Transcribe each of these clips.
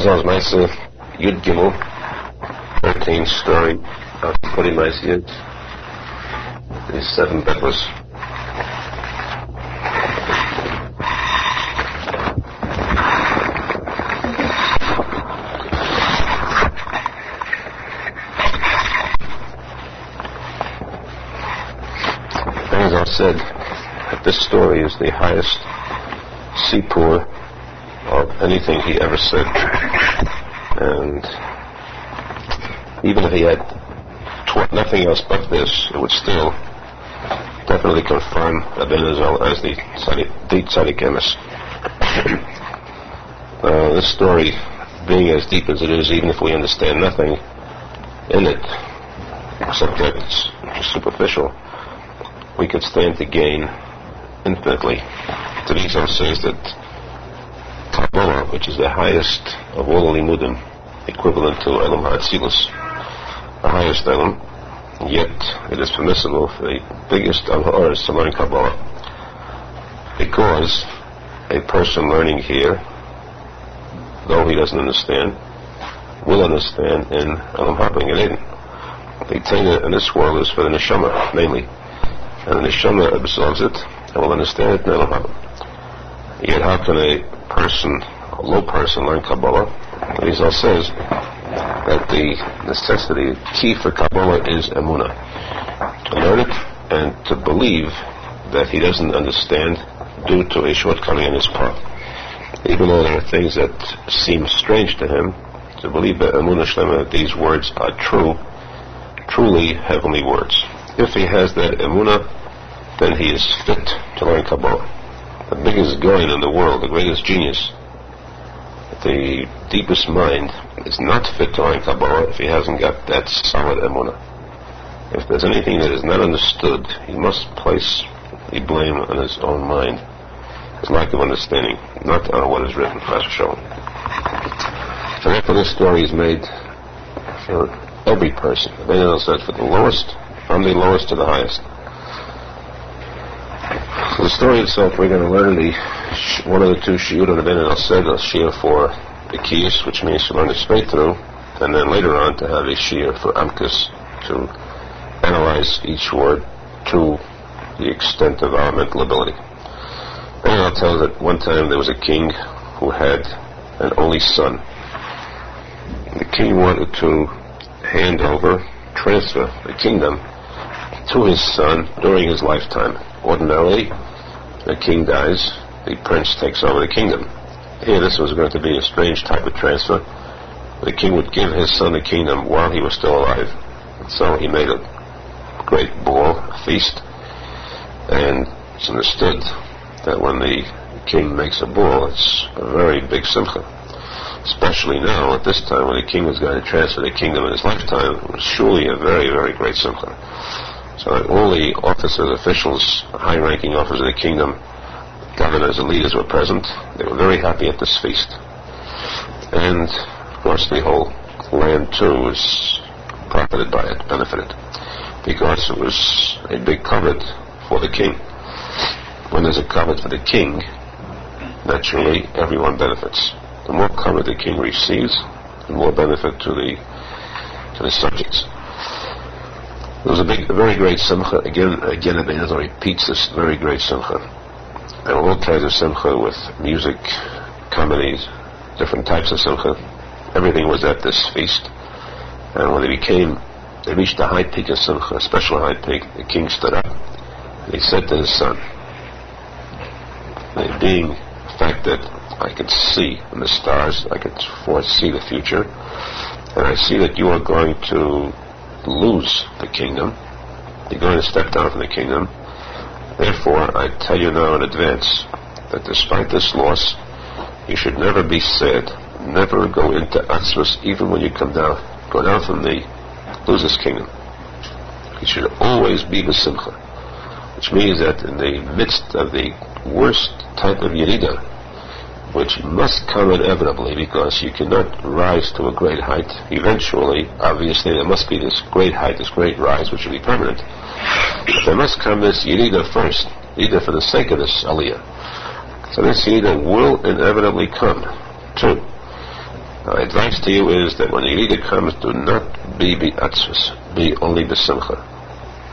Arizal's Maisa Yud Gimel, 13th story of Tikuney Zohar, these 7 bedless. Arizal said that this story is the highest sipur of anything he ever said, and even if he had taught nothing else but this, it would still definitely confirm Rabbi Arizal as the tzadik emes. This story, being as deep as it is, even if we understand nothing in it, except that it's superficial, we could stand to gain infinitely. Arizal says that Kabbalah, which is the highest of all the limudim, equivalent to Elam HaAtzilus, the highest Elam, yet it is permissible for the biggest of ha'oras to learn Kabbalah, because a person learning here, though he doesn't understand, will understand in Elam HaBen Eden. The Tana in this world is for the neshama mainly, and the neshama absorbs it and will understand it in Elam HaBen. Yet how can a low person learn Kabbalah? Arizal says that the necessity, key for Kabbalah is emunah, to learn it and to believe that he doesn't understand due to a shortcoming on his part. Even though there are things that seem strange to him, to believe that emunah shlema, that these words are truly heavenly words. If he has that emunah, then he is fit to learn Kabbalah. The biggest goin in the world, the greatest genius, the deepest mind, is not fit to learn Kabbalah if he hasn't got that solid emunah. If there's anything that is not understood, he must place the blame on his own mind, his lack of understanding, not on what is written, as shown. So therefore this story is made for every person. The Arizal said for the lowest, from the lowest to the highest. So the story itself, we're going to learn one of the 2 shiur on the Arizal said, a shiur for the kiyus, which means to learn it straight through, and then later on to have a shiur for amkus, to analyze each word to the extent of our mental ability. Arizal tells that one time there was a king who had an only son. The king wanted to transfer the kingdom to his son during his lifetime. Ordinarily, the king dies, the prince takes over the kingdom. Here this was going to be a strange type of transfer. The king would give his son the kingdom while he was still alive. So he made a great ball, a feast, and it's understood that when the king makes a ball, it's a very big simcha. Especially now, at this time, when the king was going to transfer the kingdom in his lifetime, it was surely a very, very great simcha. So all the officers, officials, high-ranking officers of the kingdom, governors and leaders were present. They were very happy at this feast. And, of course, the whole land, too, was profited by it, benefited, because it was a big covet for the king. When there's a covet for the king, naturally, everyone benefits. The more covet the king receives, the more benefit to the subjects. There was a very great simcha. Again, Rabbi Arizal repeats this very great simcha. There were all kinds of simcha with music, comedies, different types of simcha. Everything was at this feast. And when they reached the high peak of simcha, a special high peak, the king stood up and he said to his son, being the fact that I could see in the stars, I could foresee the future, and I see that you are going to lose the kingdom, you're going to step down from the kingdom. Therefore, I tell you now in advance that despite this loss, you should never be sad, never go into atzvus, even when you go down from lose this kingdom. You should always be b'simcha, which means that in the midst of the worst type of yerida, which must come inevitably because you cannot rise to a great height. Eventually, obviously, there must be this great height, this great rise, which will be permanent. But there must come this yerida first, either for the sake of this aliyah. So this yerida will inevitably come, too. My advice to you is that when Yelida comes, do not be be'atzvus, be only besimcha.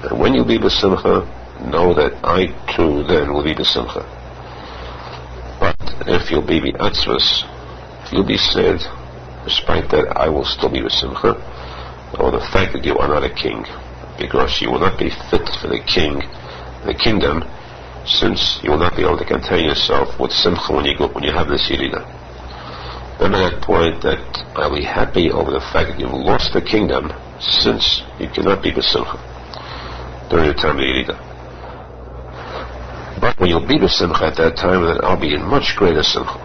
And when you be besimcha, know that I too then will be besimcha. But if you'll be be'atzvus, you'll be sad, despite that I will still be besimcha, or the fact that you are not a king, because you will not be fit for the kingdom, since you will not be able to contain yourself with simcha when you have this Yelida. Remember that point, that I'll be happy over the fact that you've lost the kingdom, since you cannot be besimcha during the time of Yelida. But when you'll be besimcha at that time, then I'll be in much greater simcha.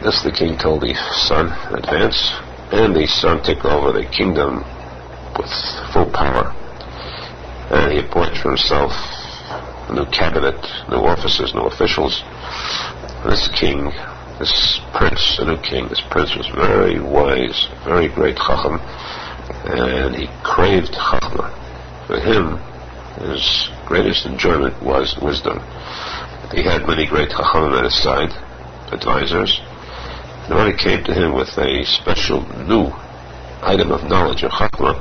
This the king told the son in advance, and the son took over the kingdom with full power. And he appointed for himself a new cabinet, new officers, new officials. This king, this prince, a new king, this prince was very wise, very great chacham, and he craved chachma. For him, his greatest enjoyment was wisdom. He had many great chachamim at his side, advisors, and when it came to him with a special new item of knowledge of chachma,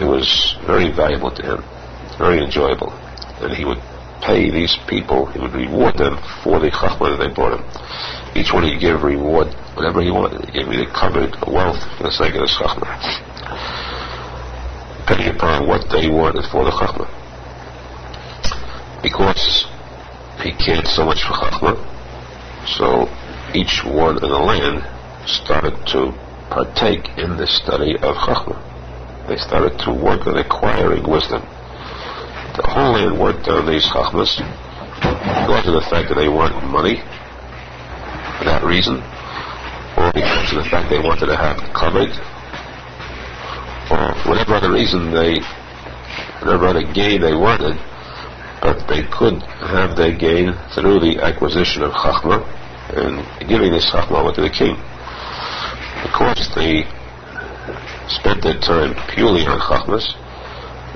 it was very valuable to him, very enjoyable, and he would pay these people, he would reward them for the chachma that they brought him. Each one he'd give reward, whatever he wanted. He gave me the covered wealth for the sake of his chachma, depending upon what they wanted for the chachma. Because he cared so much for chachma, so each one in the land started to partake in the study of chachma. They started to work on acquiring wisdom. The whole land worked on these chachmas because of the fact that they wanted money for that reason, or because of the fact they wanted to have it covered, or whatever other reason whatever other gain they wanted, but they could have their gain through the acquisition of chachma and giving this chachma over to the king. Because they spent their time purely on chachmas,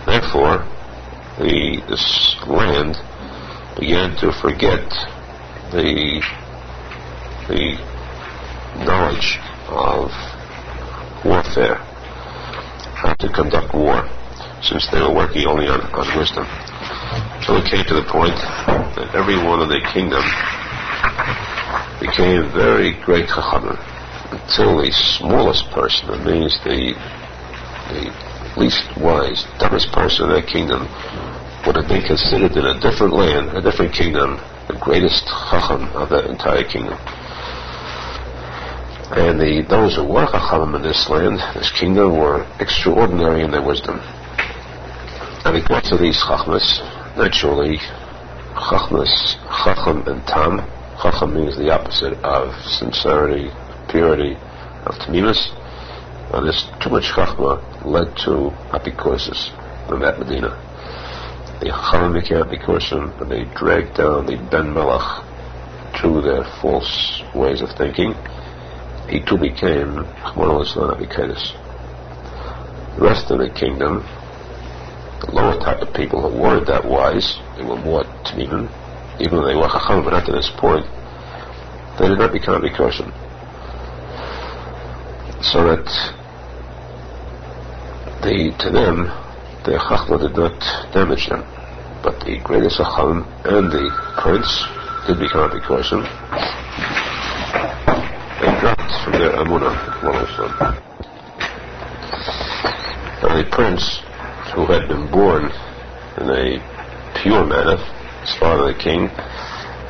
therefore this land began to forget the knowledge of warfare, how to conduct war, since they were working only on wisdom. So it came to the point that every one of the kingdom became very great chachamim, until the smallest person, that means the least wise, dumbest person in that kingdom, would have been considered in a different land, a different kingdom, the greatest chacham of that entire kingdom. And those who were chachamim in this land, this kingdom, were extraordinary in their wisdom. And because of these chachmas, naturally, chacham and tam. Chacham means the opposite of sincerity, purity, of tamimus. And this too much chachma led to apikosis in that Medina. The chachamim became apikosim, and they dragged down the Ben Melech to their false ways of thinking. He too became apikosis. The rest of the kingdom, the lower type of people who weren't that wise, they were more tamimim, even though they were chachamim, but not to this point, they did not become apikosim. So that to them, their chachma did not damage them. But the greatest chacham and the prince did become apikosim. They dropped from their amunah, one of them. And the prince, who had been born in a pure manner, his father the king,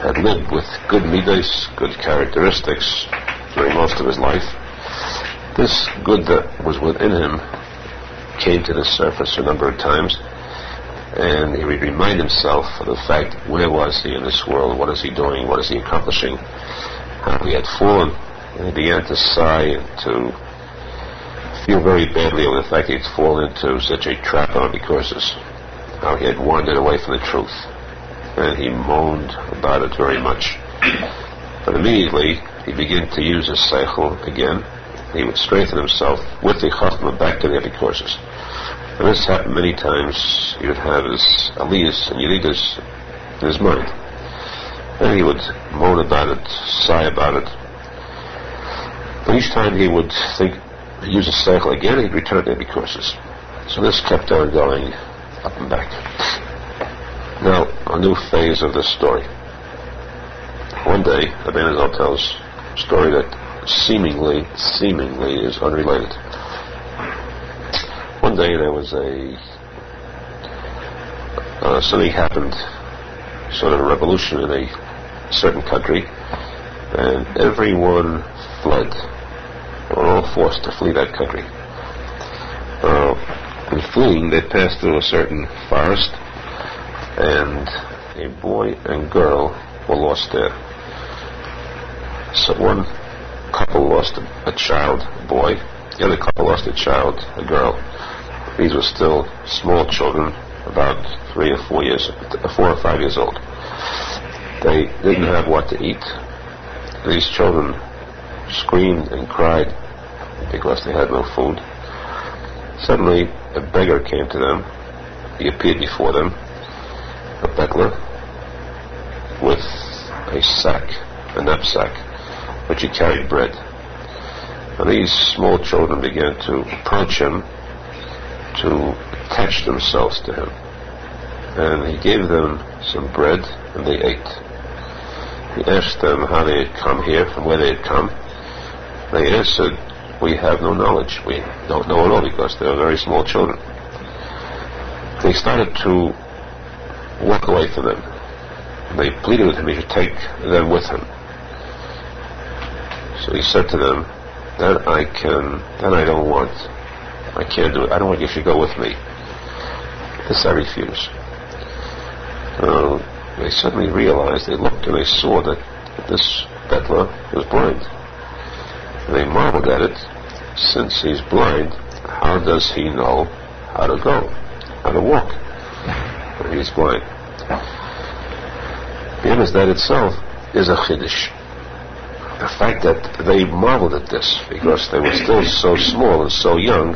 had lived with good midas, good characteristics during most of his life. This good that was within him came to the surface a number of times, and he would remind himself of the fact, where was he in this world, what is he doing, what is he accomplishing, how he had fallen, and he began to sigh and to feel very badly over the fact he had fallen into such a trap on because how he had wandered away from the truth, and he moaned about it very much. But immediately he began to use his seichel again. He would strengthen himself with the chachma back to the epikosis. And this happened many times. He would have his aliyas and yeridas in his mind, and he would moan about it, sigh about it. But each time he would use a cycle again, he'd return to empty courses. So this kept on going up and back. Now, a new phase of this story. One day, Rabbi Arizal tells a story that seemingly is unrelated. One day there was something happened, sort of a revolution in a certain country, and everyone fled. They were all forced to flee that country. In fleeing, they passed through a certain forest, and a boy and girl were lost there. So one couple lost a child, a boy. The other couple lost a child, a girl. These were still small children, about 4 or 5 years old. They didn't have what to eat. These children screamed and cried because they had no food. Suddenly, a beggar came to them. He appeared before them, a bettler, with a sack, a knapsack, which he carried bread. And these small children began to approach him, to attach themselves to him. And he gave them some bread, and they ate. He asked them how they had come here, from where they had come. They answered, "We have no knowledge. We don't know at all," because they were very small children. They started to walk away from them. They pleaded with him he should take them with him. So he said to them, that I don't want. I can't do it. I don't want you should go with me. This I refuse. They suddenly realized, they looked and they saw that this bettler was blind. And they marveled at it. Since he's blind, how does he know how to go, how to walk, when he's blind? Because that itself is a chiddush. The fact that they marveled at this, because they were still so small and so young,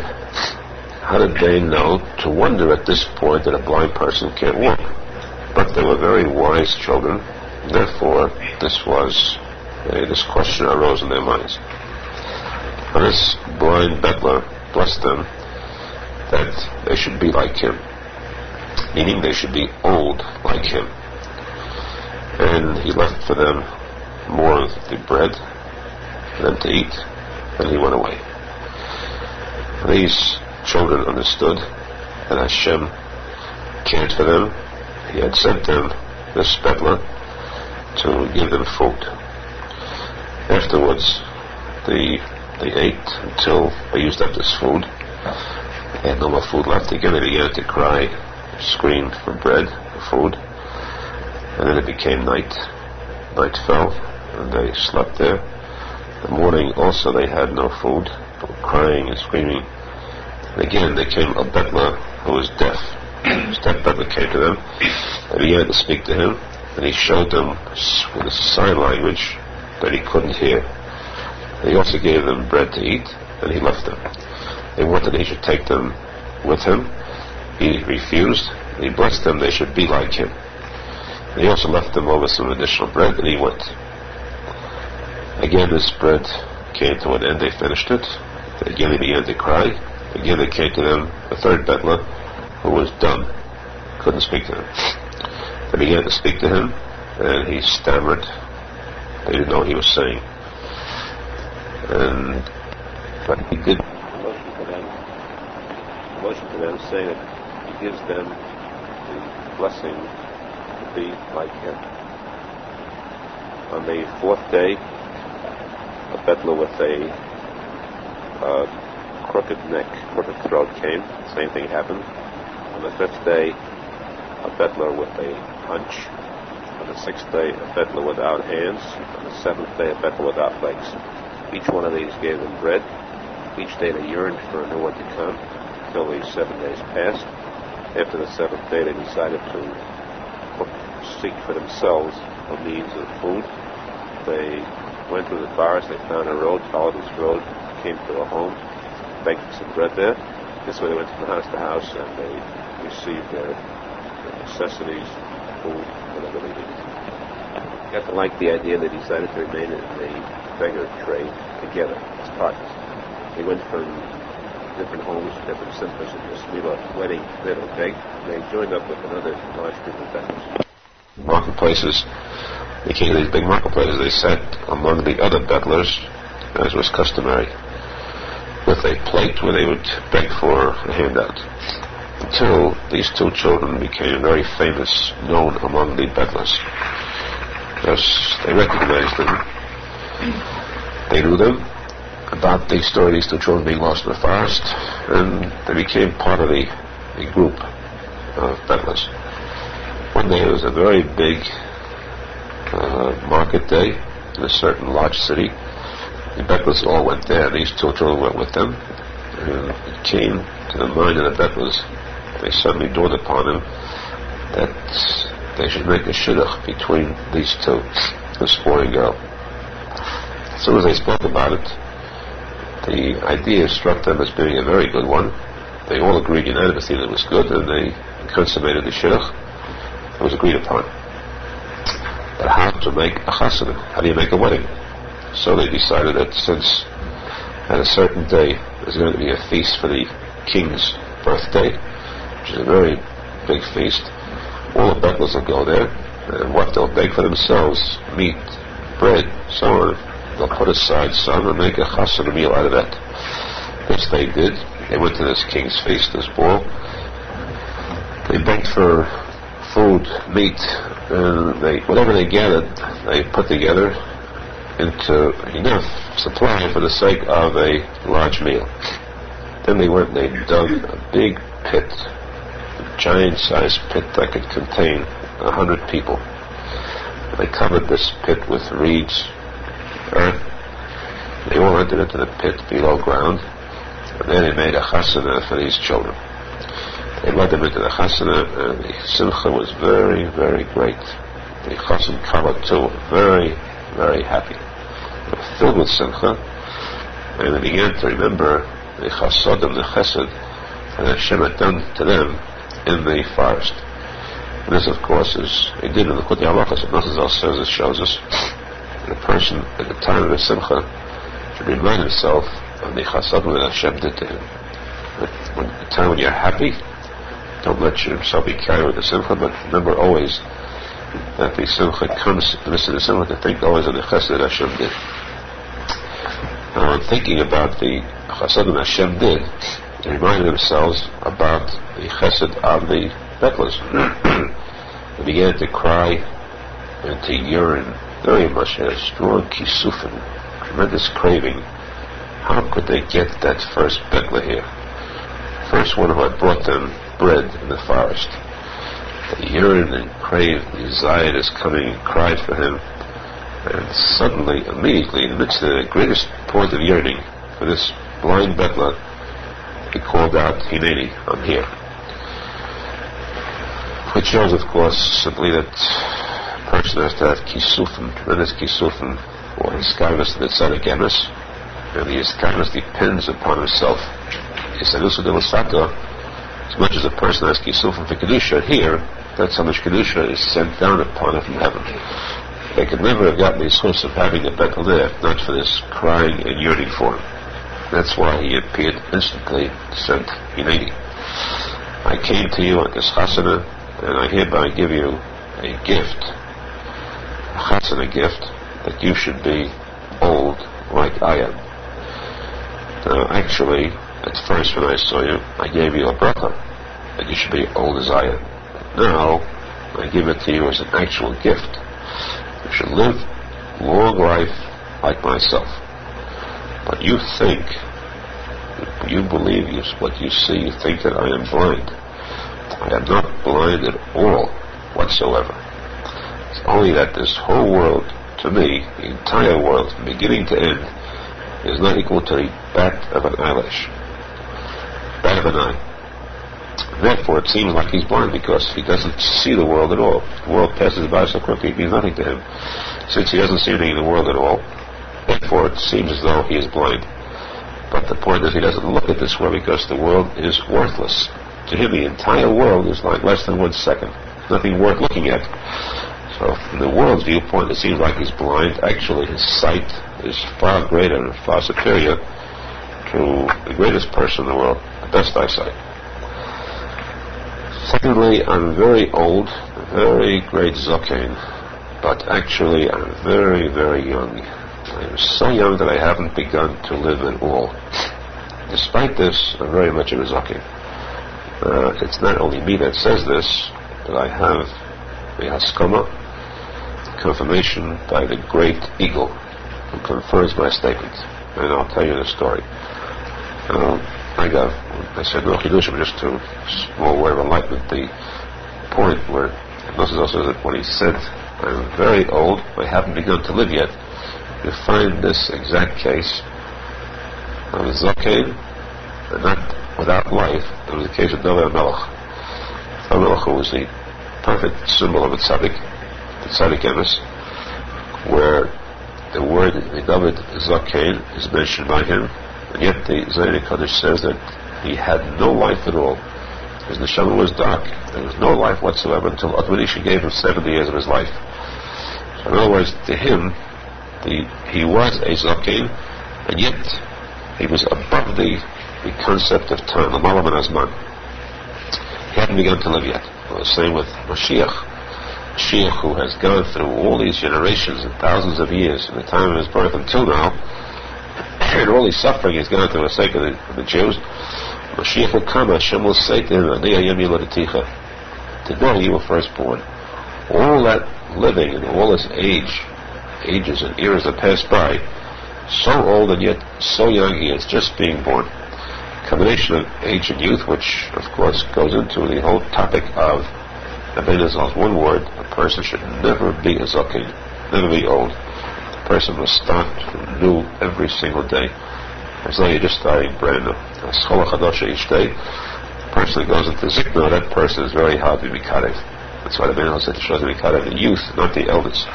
how did they know to wonder at this point that a blind person can't walk? But they were very wise children, therefore this question arose in their minds. And this blind bettler blessed them that they should be like him, meaning they should be old like him. And he left for them more of the bread for them to eat, and he went away. These children understood that Hashem cared for them. He had sent them, this bettler, to give them food. Afterwards, they ate until they used up this food. They had no more food left. Again, they began to cry, screamed for bread, for food. And then it became night. Night fell, and they slept there. In the morning also they had no food. They were crying and screaming. And again there came a bettler who was deaf. This deaf bettler came to them. They began to speak to him, and he showed them with a sign language that he couldn't hear. And he also gave them bread to eat, and he left them. They wanted he should take them with him. He refused. He blessed them they should be like him. And he also left them over some additional bread, and he went. Again this bread came to an end. They finished it. Again they began to cry. Again they came to them a third bettler who was dumb, couldn't speak to them. They began to speak to him, and he stammered. They didn't know what he was saying. But he did motion to them, saying that he gives them the blessing to be like him. On the fourth day, a bettler with a crooked neck, crooked throat came. Same thing happened. On the fifth day, a bettler with a hunch. On the sixth day, a bettler without hands. On the seventh day, a bettler without legs. Each one of these gave them bread. Each day they yearned for a new one to come, until the 7 days passed. After the seventh day, they decided to seek for themselves a means of food. They went through the forest, they found a road, followed this road, came to a home, begged for some bread there. This way they went from house to house, and they received their necessities, food, whatever they needed. got to like the idea. They decided to remain in the beggar trade together as partners. They went from different homes, different simchas, and just wedding, they don't beg. They joined up with another large group of beggars. Marketplaces became these big marketplaces. They sat among the other bedlars, as was customary, with a plate where they would beg for a handout. Until these two children became very famous, known among the bedlars. Because they recognized them. They knew them about the story of these two children being lost in the forest, and they became part of the group of bedlars. One day it was a very big market day in a certain large city. The bedlars all went there, and these two children went with them. And it came to the mind of the bedlars. They suddenly dawned upon them that they should make a shidduch between these two, this boy and girl. As soon as they spoke about it, the idea struck them as being a very good one. They all agreed unanimously that it was good, and they consummated the shidduch. It was agreed upon. But how to make a chassidut? How do you make a wedding? So they decided that since at a certain day there's going to be a feast for the king's birthday, which is a very big feast, all the bedlars will go there, and what they'll bake for themselves, meat, bread, so on, they'll put aside some and make a chassidut meal out of that. This they did. They went to this king's feast, this ball. They begged for food, meat, and whatever they gathered, they put together into enough supply for the sake of a large meal. Then they went and they dug a big pit, a giant-sized pit that could contain 100 people. They covered this pit with reeds, earth. They all entered into the pit below ground, and then they made a chasana for these children. They led them into the chasana, and the simcha was very, very great. The chassan kala too, very, very happy. They were filled with simcha, and they began to remember the chasadim, the chesed, that Hashem had done to them in the forest. And this, of course, is a din of the Likutei Halachos. Arizal says, it shows us that a person at the time of the simcha should remind himself of the chasadim that Hashem did to him. At the time when you're happy, don't let yourself be carried with the simcha, but remember always that the simcha comes, the simcha, to think always of the chesed that Hashem did. Now, in thinking about the chasadim Hashem did, they reminded themselves about the chesed of the bedlars. They began to cry and to yearn very much, a strong kisufin, tremendous craving. How could they get that first bedlar here? First one who had brought them bread in the forest. They yearned and craved. The Zayed is coming and cried for him. And suddenly, immediately, in the midst of the greatest point of yearning for this blind bedlar, he called out, Hineni, I'm here. Which shows, of course, simply that a person has to have kisufim, tremendous kisufim, or hiskavis to the tzadik emes, and the hiskavis depends upon himself. As much as a person has kisufim for kedusha here, that's how much kedusha is sent down upon him from heaven. They could never have gotten the source of having a bedlar there, if not for this crying and yearning for him. That's why he appeared instantly, said, Hineni, I came to you at this chasana, and I hereby give you a gift, a chasana gift, that you should be old like I am. Now, actually, at first when I saw you, I gave you a bracha, that you should be old as I am. But now, I give it to you as an actual gift. You should live long life like myself. But you think, you believe what you see, you think that I am blind. I am not blind at all whatsoever. It's only that this whole world, to me, the entire world, from beginning to end, is not equal to the bat of an eyelash. Bat of an eye. Therefore, it seems like he's blind because he doesn't see the world at all. The world passes by so quickly, it means nothing to him. Since he doesn't see anything in the world at all, therefore it seems as though he is blind. But the point is, he doesn't look at this world because the world is worthless. To him, the entire world is like less than 1 second. Nothing worth looking at. So from the world's viewpoint, it seems like he's blind. Actually, his sight is far greater and far superior to the greatest person in the world, the best eyesight. Secondly, I'm very old, very great zokain, but actually I'm very, very young. I'm so young that I haven't begun to live at all. Despite this, I'm very much of a zokain. It's not only me that says this, but I have the haskama, confirmation by the great eagle who confirms my statement. And I'll tell you the story. I said no chidushim, just to small word of enlightenment. The point where Moshe also that when he said, I'm very old, I haven't begun to live yet, you find this exact case of a zokain, and not without life. It was the case of David Melech. David Melech, who was the perfect symbol of a tzadik, the tzadik emes, where the word the David zokain is mentioned by him, and yet the Zohar Kodesh says that he had no life at all. His neshama was dark. There was no life whatsoever until Admonisha gave him 70 years of his life. So in other words, to him, he was a zokain, and yet he was above the concept of time, the malam and azman. He hadn't begun to live yet. Well, the same with Mashiach. Mashiach, who has gone through all these generations and thousands of years from the time of his birth until now, and all his suffering he's gone through for the sake of the Jews. Mashiach will come, Hashem will say to him, today you were first born. All that living and all this ages and eras that passed by, so old and yet so young, he is just being born. A combination of age and youth, which of course goes into the whole topic of Arizal's one word: a person should never be a zokain, never be old. A person must start new every single day, as though you're just starting brand new. A schola chadasha each day. A person that goes into zikna, that person is very hard to be mikarev. That's why the Menachem said to show to be mikarev the youth, not the elders.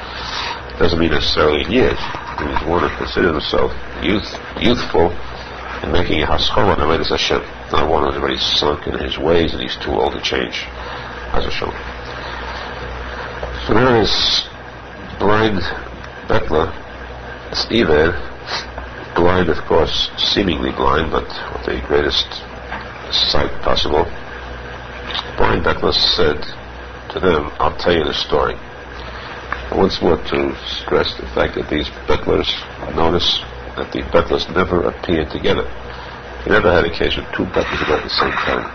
Doesn't mean necessarily in years. He was one who considered himself youthful in making a haskol on the way to Hashem. Not one who's already sunk in his ways and he's too old to change. As Hashem. So there is blind Betler, Steve, blind, of course, seemingly blind, but with the greatest sight possible. Blind Betler said to them, I'll tell you the story. I once more to stress the fact that these Betlers, notice that the Betlers never appeared together. He never had a case with two Betlers about the same time.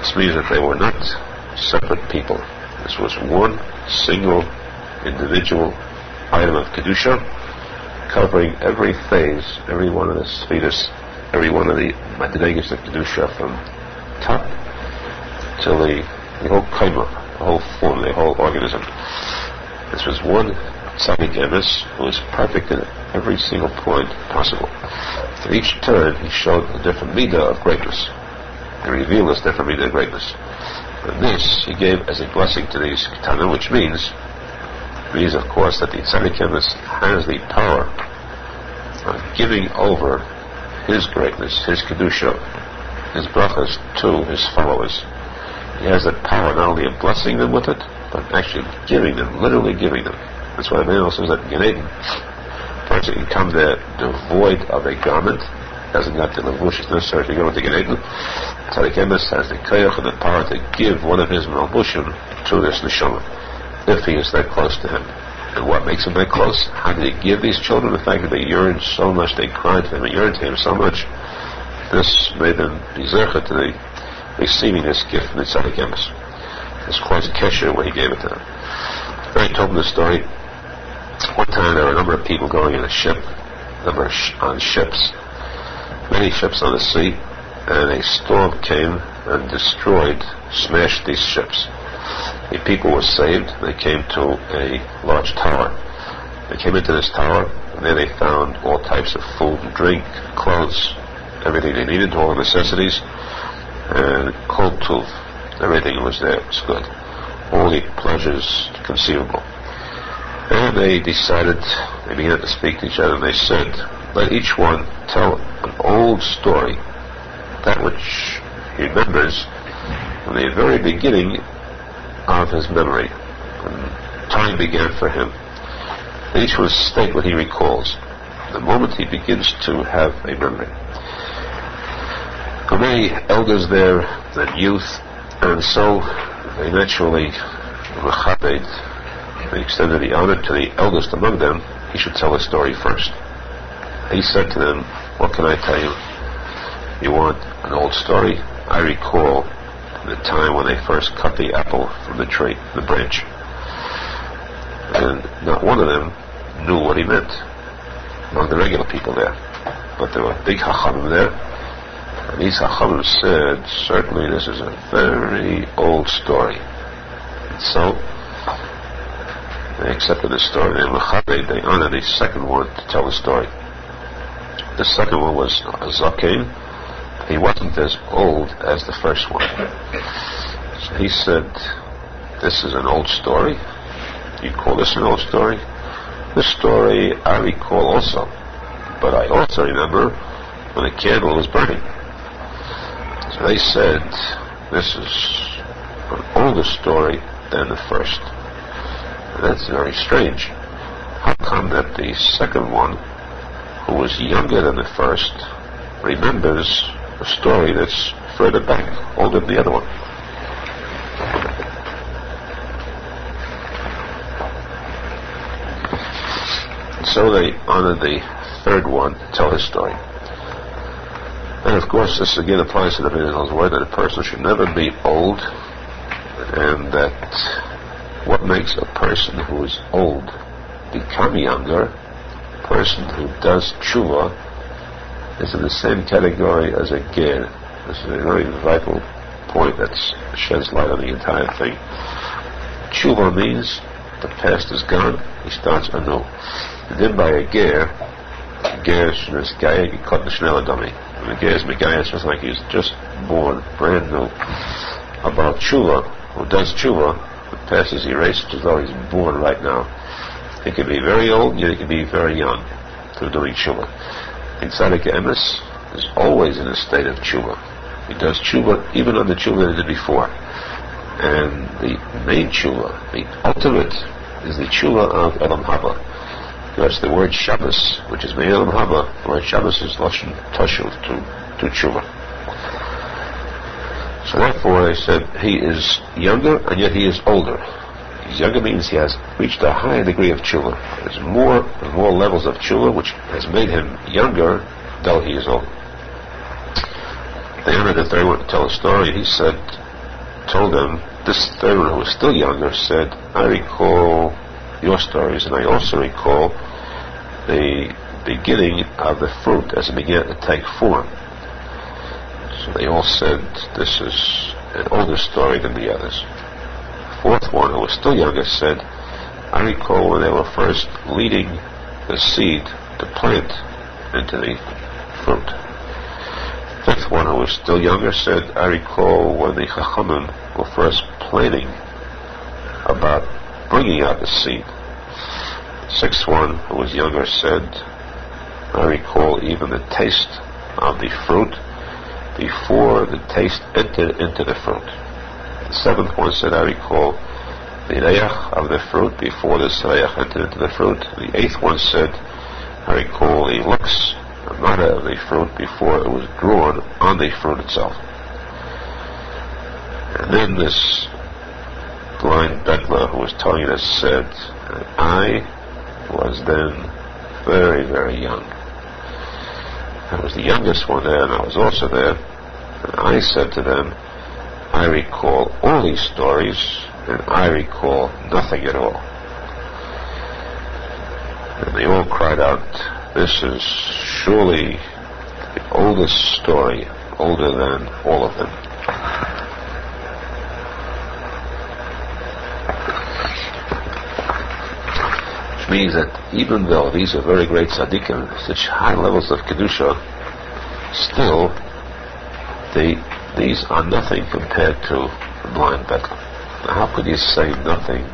This means that they were not separate people. This was one single individual item of Kedusha, covering every phase, every one of the spheres, every one of the madregas of Kedusha, from top till the whole kaima, the whole form, the whole organism. This was one tzadik emes who was perfect in every single point possible. At each turn, he showed a different midah of greatness. He revealed this different midah of greatness. And this he gave as a blessing to these ketanim, which means of course that the tzadik emes has the power of giving over his greatness, his kedusha, his brachas to his followers. He has that power not only of blessing them with it, but actually giving them, literally giving them. That's why the man says that in Gan Eden, a person can come there devoid of a garment, hasn't got the levush necessary to go into Gan Eden. Tzadik emes has the koyach and the power to give one of his malbushim to this neshama, if he is that close to him. And what makes him that close? How did he give these children? The fact that they yearned so much, they cried to him, they yearned to him so much. This made them be zecher to the receiving this gift from the tzadik emes. This close kesher where he gave it to them. I told them the story. One time there were a number of people going in a ship, on ships, many ships on the sea, and a storm came and smashed these ships. The people were saved. They came to a large tower. They came into this tower, and there they found all types of food and drink, clothes, everything they needed, all the necessities, and kol tuv, everything was there. It was good. All the pleasures conceivable. And they decided, they began to speak to each other, and they said, let each one tell an old story, that which he remembers from the very beginning of his memory, from time began for him. And each will state what he recalls, the moment he begins to have a memory. There were many elders there and youth, and so they naturally they extended the honor to the eldest among them. He should tell a story first. He said to them, what can I tell you? You want an old story? I recall the time when they first cut the apple from the tree, the branch. And not one of them knew what he meant among the regular people there. But there were big chachamim there, and these chachamim said, certainly this is a very old story. And so they accepted the story, and they honored the second one to tell the story. The second one was a zaken. He wasn't as old as the first one. So he said, this is an old story? You call this an old story? This story I recall also, but I also remember when the candle was burning. So they said, this is an older story than the first. And that's very strange. How come that the second one, who was younger than the first, remembers a story that's further back, older than the other one? So they honored the third one to tell his story. And of course, this again applies to the Arizal's word that a person should never be old, and that what makes a person who is old become younger, a person who does tshuva, is in the same category as a ger. This is a very vital point that sheds light on the entire thing. Tshuva means the past is gone, he starts anew. And then by a ger is gaya, he cut the schnell dummy. And the ger is megaya, it's just like he's just born, brand new. About tshuva, who does tshuva, the past is erased as though he's born right now. He can be very old, yet he can be very young through doing tshuva. And tzadik emes is always in a state of tshuva. He does tshuva even on the tshuva that he did before. And the main tshuva, the ultimate, is the tshuva of Elam Haba. That's the word Shabbos, which is made Elam Haba. The word Shabbos is Lashon Tashuv, to tshuva. So therefore they said he is younger and yet he is older. He's younger means he has reached a higher degree of tshuva. There's more levels of tshuva which has made him younger, though he is older. They honored the third one to tell a story. He told them, this third one who was still younger said, I recall your stories, and I also recall the beginning of the fruit as it began to take form. So they all said, this is an older story than the others. The fourth one, who was still younger, said, I recall when they were first leading the seed to plant into the fruit. The fifth one, who was still younger, said, I recall when the Chachamim were first planning about bringing out the seed. The sixth one, who was younger, said, I recall even the taste of the fruit before the taste entered into the fruit. The seventh one said, I recall the reach of the fruit before this reich entered into the fruit. The eighth one said, I recall the looks, the matter of the fruit before it was drawn on the fruit itself. And then this blind bettler who was telling us said, I was then very, very young. I was the youngest one there, and I was also there. And I said to them, I recall all these stories, and I recall nothing at all. And they all cried out, this is surely the oldest story, older than all of them. Which means that even though these are very great tzaddikim, such high levels of kedusha, still these are nothing compared to the blind bettler. Now, how could you say nothing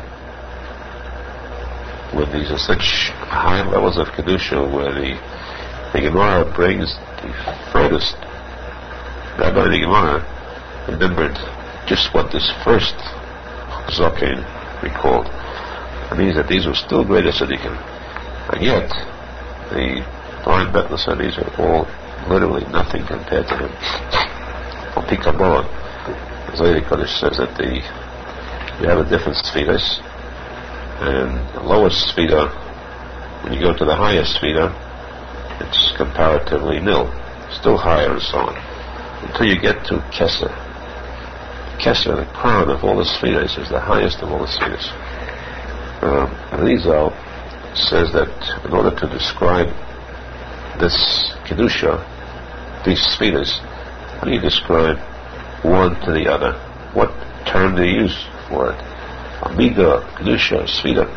when these are such high levels of kedusha, where the Gemara brings the furthest Rabbi the Gemara remembered just what this first Zaken recalled. It means that these were still greater tzaddikim. And yet, the blind Betless said these are all literally nothing compared to him. On Kabbalah, the Zohar Kodesh says that you have a different spheres, and the lowest sphere, when you go to the highest sphere, it's comparatively nil, still higher and so on, until you get to Keser. Keser, the crown of all the spheres, is the highest of all the spheres. Arizal says that in order to describe this Kedusha, these spheres, how do you describe one to the other? What term do you use for it? Amiga, Kedusha, Sfira.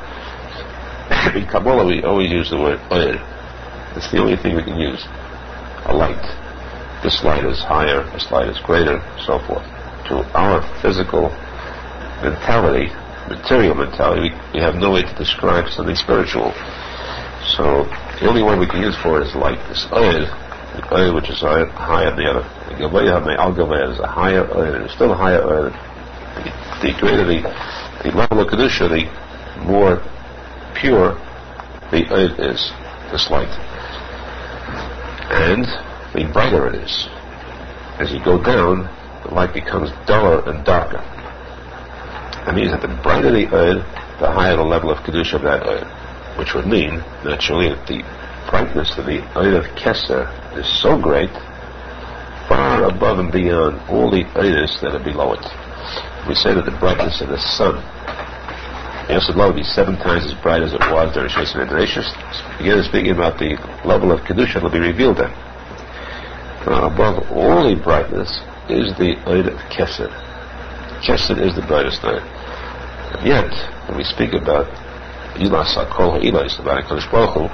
In Kabbalah we always use the word oil. It's the only thing we can use. A light. This light is higher, this light is greater, so forth. To our physical mentality, material mentality, we have no way to describe something spiritual. So the only word we can use for it is light. This oil, the oil which is higher than the other. The Gavaya is a higher oil, and it's still a higher oil. The greater the level of Kedusha, the more pure the oil is, this light. And the brighter it is. As you go down, the light becomes duller and darker. That means that the brighter the oil, the higher the level of Kedusha of that oil. Which would mean, naturally, that the brightness of the oil of Keser is so great, far above and beyond all the oils that are below it. We say that the brightness of the sun, will be 7 times as bright as it was during Shulchan and Bereshis. Again, speaking about the level of Kedusha that will be revealed then. Above all the brightness is the oil of Keser. Keser is the brightest oil. And yet, when we speak about Ilas HaKol HaIlas, about HaKadosh Baruch Hu,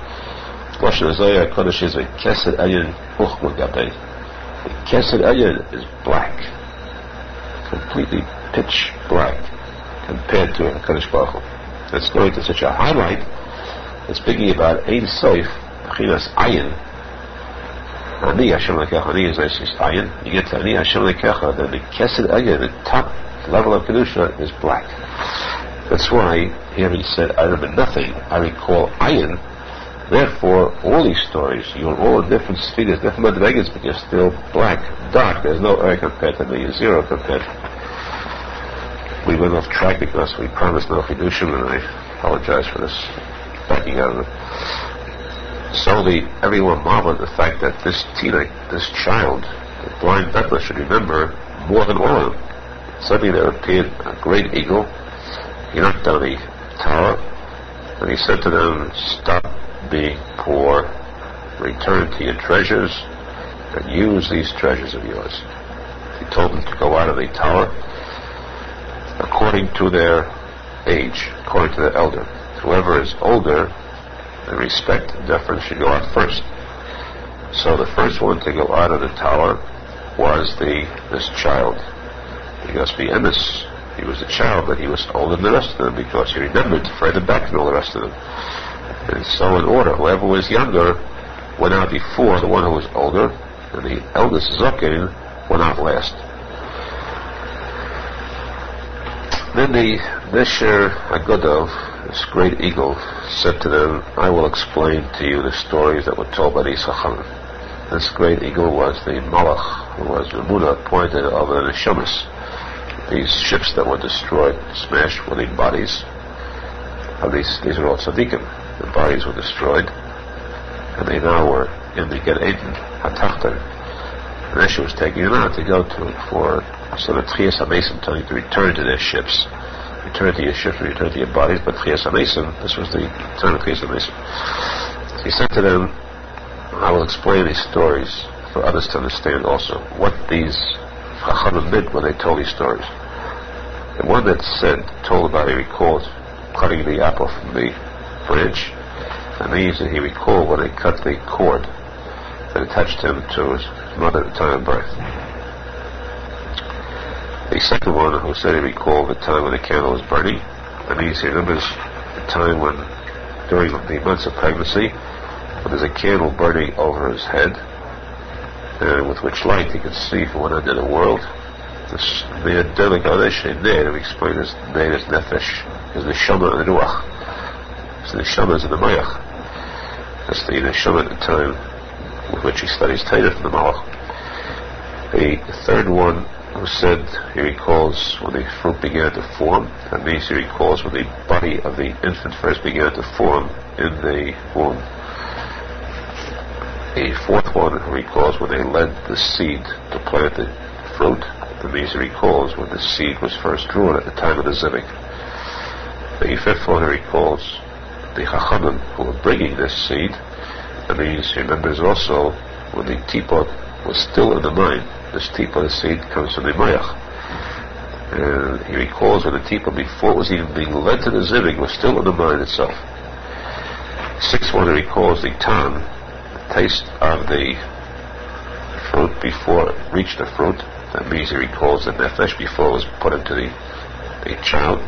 Lashon Zohar HaKodesh is a Keser Elyon Uchma Gabei. The Keser Elyon is black, completely pitch black, compared to HaKadosh Baruch Hu. It's going to such a highlight. It's speaking about Ein Sof, Chinas Ayin. Ani Hashem Lekecha, Ani is Ayin. You get to Ani Hashem Lekecha, then the Keser Elyon, the top level of Kedusha, is black. That's why here he said, I remember nothing, I recall Ayin. Therefore, all these stories, you're all in different spheres, different madrigas, but you're still black, dark. There's no air compared to me, zero compared. We went off track because we promised no fiducium, and I apologize for this backing out of it. So everyone marveled at the fact that this child, the blind Bethlehem, should remember more than all of them. Suddenly there appeared a great eagle. He knocked down the tower, and he said to them, stop being poor, return to your treasures, and use these treasures of yours. He told them to go out of the tower according to their age, according to their elder. Whoever is older, in respect and deference, should go out first. So the first one to go out of the tower was this child. He must be emes. He was a child, but he was older than the rest of them because he remembered further back than all the rest of them. And so in order, whoever was younger went out before the one who was older, and the eldest Zokin went out last. Then the Nesher Agodov, this great eagle, said to them, I will explain to you the stories that were told by these Chachamim. This great eagle was the Malach, who was Ramuna appointed over the Neshamas. These ships that were destroyed, smashed with the bodies of these are all tzaddikim. The bodies were destroyed, and they now were in the Gan Eden, HaTachton. And Esha was taking them out to go to for so that Tchias HaMesim told you to return to their ships. Return to your ships, return to your bodies, but Tchias HaMesim, this was the time of Tchias HaMesim. He said to them, I will explain these stories for others to understand also what these Chachamim did when they told these stories. The one that told about he recalled cutting the apple from the branch, and means that he recalled when they cut the cord that attached him to his mother at the time of birth. The second one who said he recalled the time when the candle was burning, and he remembers the time when, during the months of pregnancy, when there's a candle burning over his head, and with which light he could see from one end of the world. This Ner Derek Adesh Ner, we explain this Ner is Nefesh, is the Neshama and the Ruach. So the neshama is in the mayach. That's the neshama at the time with which he studies Torah from the malach. The third one who said he recalls when the fruit began to form. That means he recalls when the body of the infant first began to form in the womb. The fourth one who recalls when they led the seed to plant the fruit. That means he recalls when the seed was first drawn at the time of the zivik. The fifth one who recalls the chachamim who were bringing this seed. That means he remembers also when the teapot was still in the mind. This teapot, the seed, comes from the mayach. And he recalls when the teapot, before it was even being led to the zivig, was still in the mind itself. Sixth one, he recalls the tam, the taste of the fruit before it reached the fruit. That means he recalls the nefesh before it was put into the child.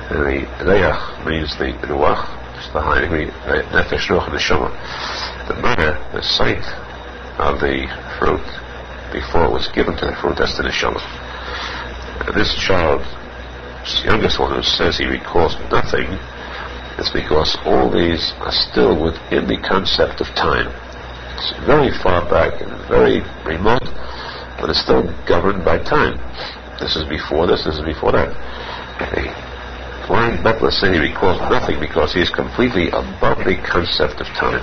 And the reach means the ruach, it's the high degree, nefesh, ruach, and neshama. The manner, the sight of the fruit before it was given to the fruit, that's the neshama. And this child, this youngest one, who says he recalls nothing, it's because all these are still within the concept of time. It's very far back and very remote, but it's still governed by time. This is before this is before that. The blind Bethler said he recalls nothing because he is completely above the concept of time.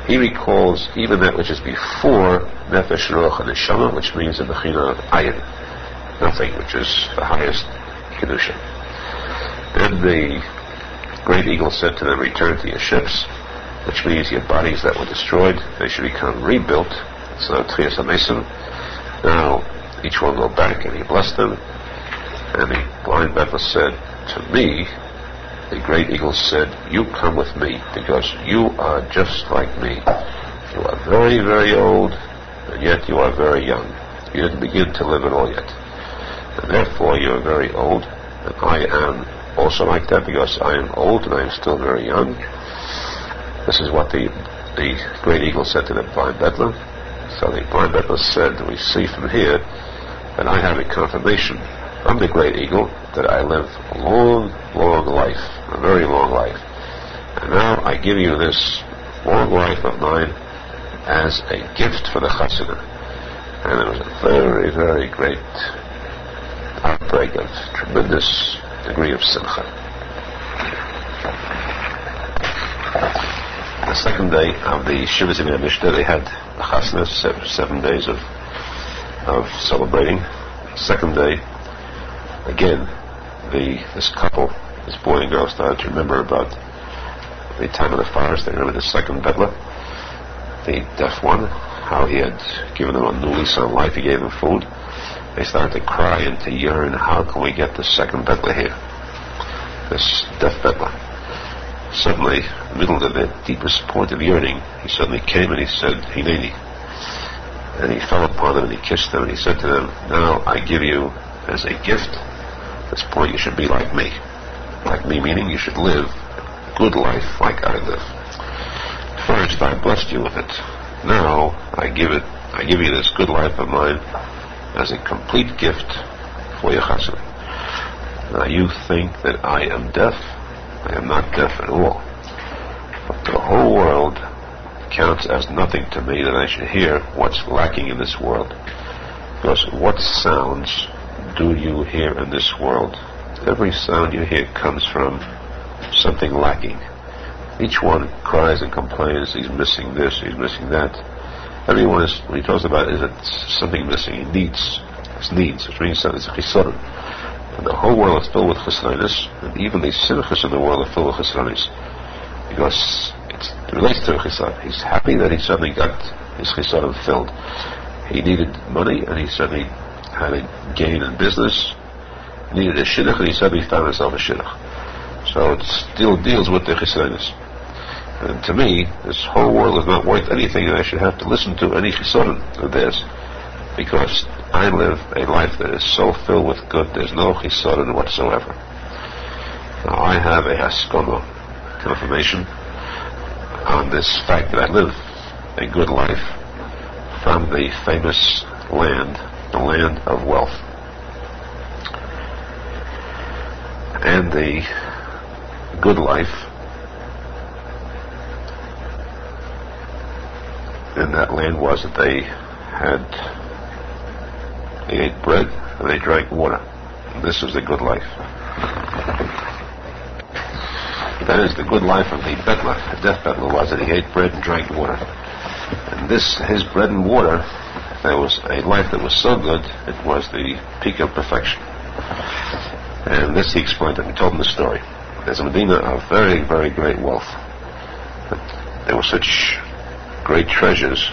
He recalls even that which is before nefesh, ruach, and neshama, which means the bechina of ayin, nothing, which is the highest kedusha. Then the great eagle said to them, return to your ships, which means your bodies that were destroyed, they should become rebuilt. It's now Trias HaMesim. Now each one go back, and he blessed them. And the blind Bethel said, to me, the great eagle said, you come with me, because you are just like me. You are very, very old, and yet you are very young. You didn't begin to live at all yet. And therefore you are very old, and I am also like that, because I am old and I am still very young. This is what the great eagle said to the blind Bedlam. So the blind Bedlam said, we see from here that I have a confirmation from the great eagle that I live a long, long life, a very long life. And now I give you this long life of mine as a gift for the Chassidut. And it was a very, very great outbreak of tremendous degree of simcha. The second day of the Shivas in Mishnah, they had the Chassidut, 7 days of celebrating. Second day, again, this couple, this boy and girl, started to remember about the time of the forest. They remember the second Bedla, the deaf one, how he had given them a new lease on life. He gave them food. They started to cry and to yearn, how can we get the second Bedla here? This deaf Bedla. Suddenly, in the middle of the deepest point of yearning, he suddenly came and he said, Hineni. And he fell upon them and he kissed them and he said to them, now I give you as a gift, at this point you should be like me. Like me meaning you should live a good life like I live. First I blessed you with it. Now I give you this good life of mine as a complete gift for your chassid. Now you think that I am deaf. I am not deaf at all. But the whole world counts as nothing to me that I should hear what's lacking in this world. Because what sounds do you hear in this world? Every sound you hear comes from something lacking. Each one cries and complains, he's missing this, he's missing that. Everyone is, when he talks about it, is it something missing? He needs. It's needs, which means that it's a chisaron. And the whole world is filled with chisaronis, and even the simchas in the world are filled with chisaronis. Because it relates to a chisaron. He's happy that he suddenly got his chisaron filled. He needed money, and he suddenly had a gain in business. He needed a shidduch, and he suddenly found himself a shidduch. So it still deals with the chisaronis. And to me, this whole world is not worth anything, and I should have to listen to any chisaron of theirs, because I live a life that is so filled with good, there's no chisaron whatsoever. Now I have a haskama, confirmation, on this fact that I live a good life from the famous land, the land of wealth. And the good life in that land was that they ate bread and they drank water. And this was the good life. That is, the good life of the bettler. The death bettler was that he ate bread and drank water. And his bread and water, there was a life that was so good, it was the peak of perfection. And this he explained and told him the story. There's a Medina of very, very great wealth. But there were such great treasures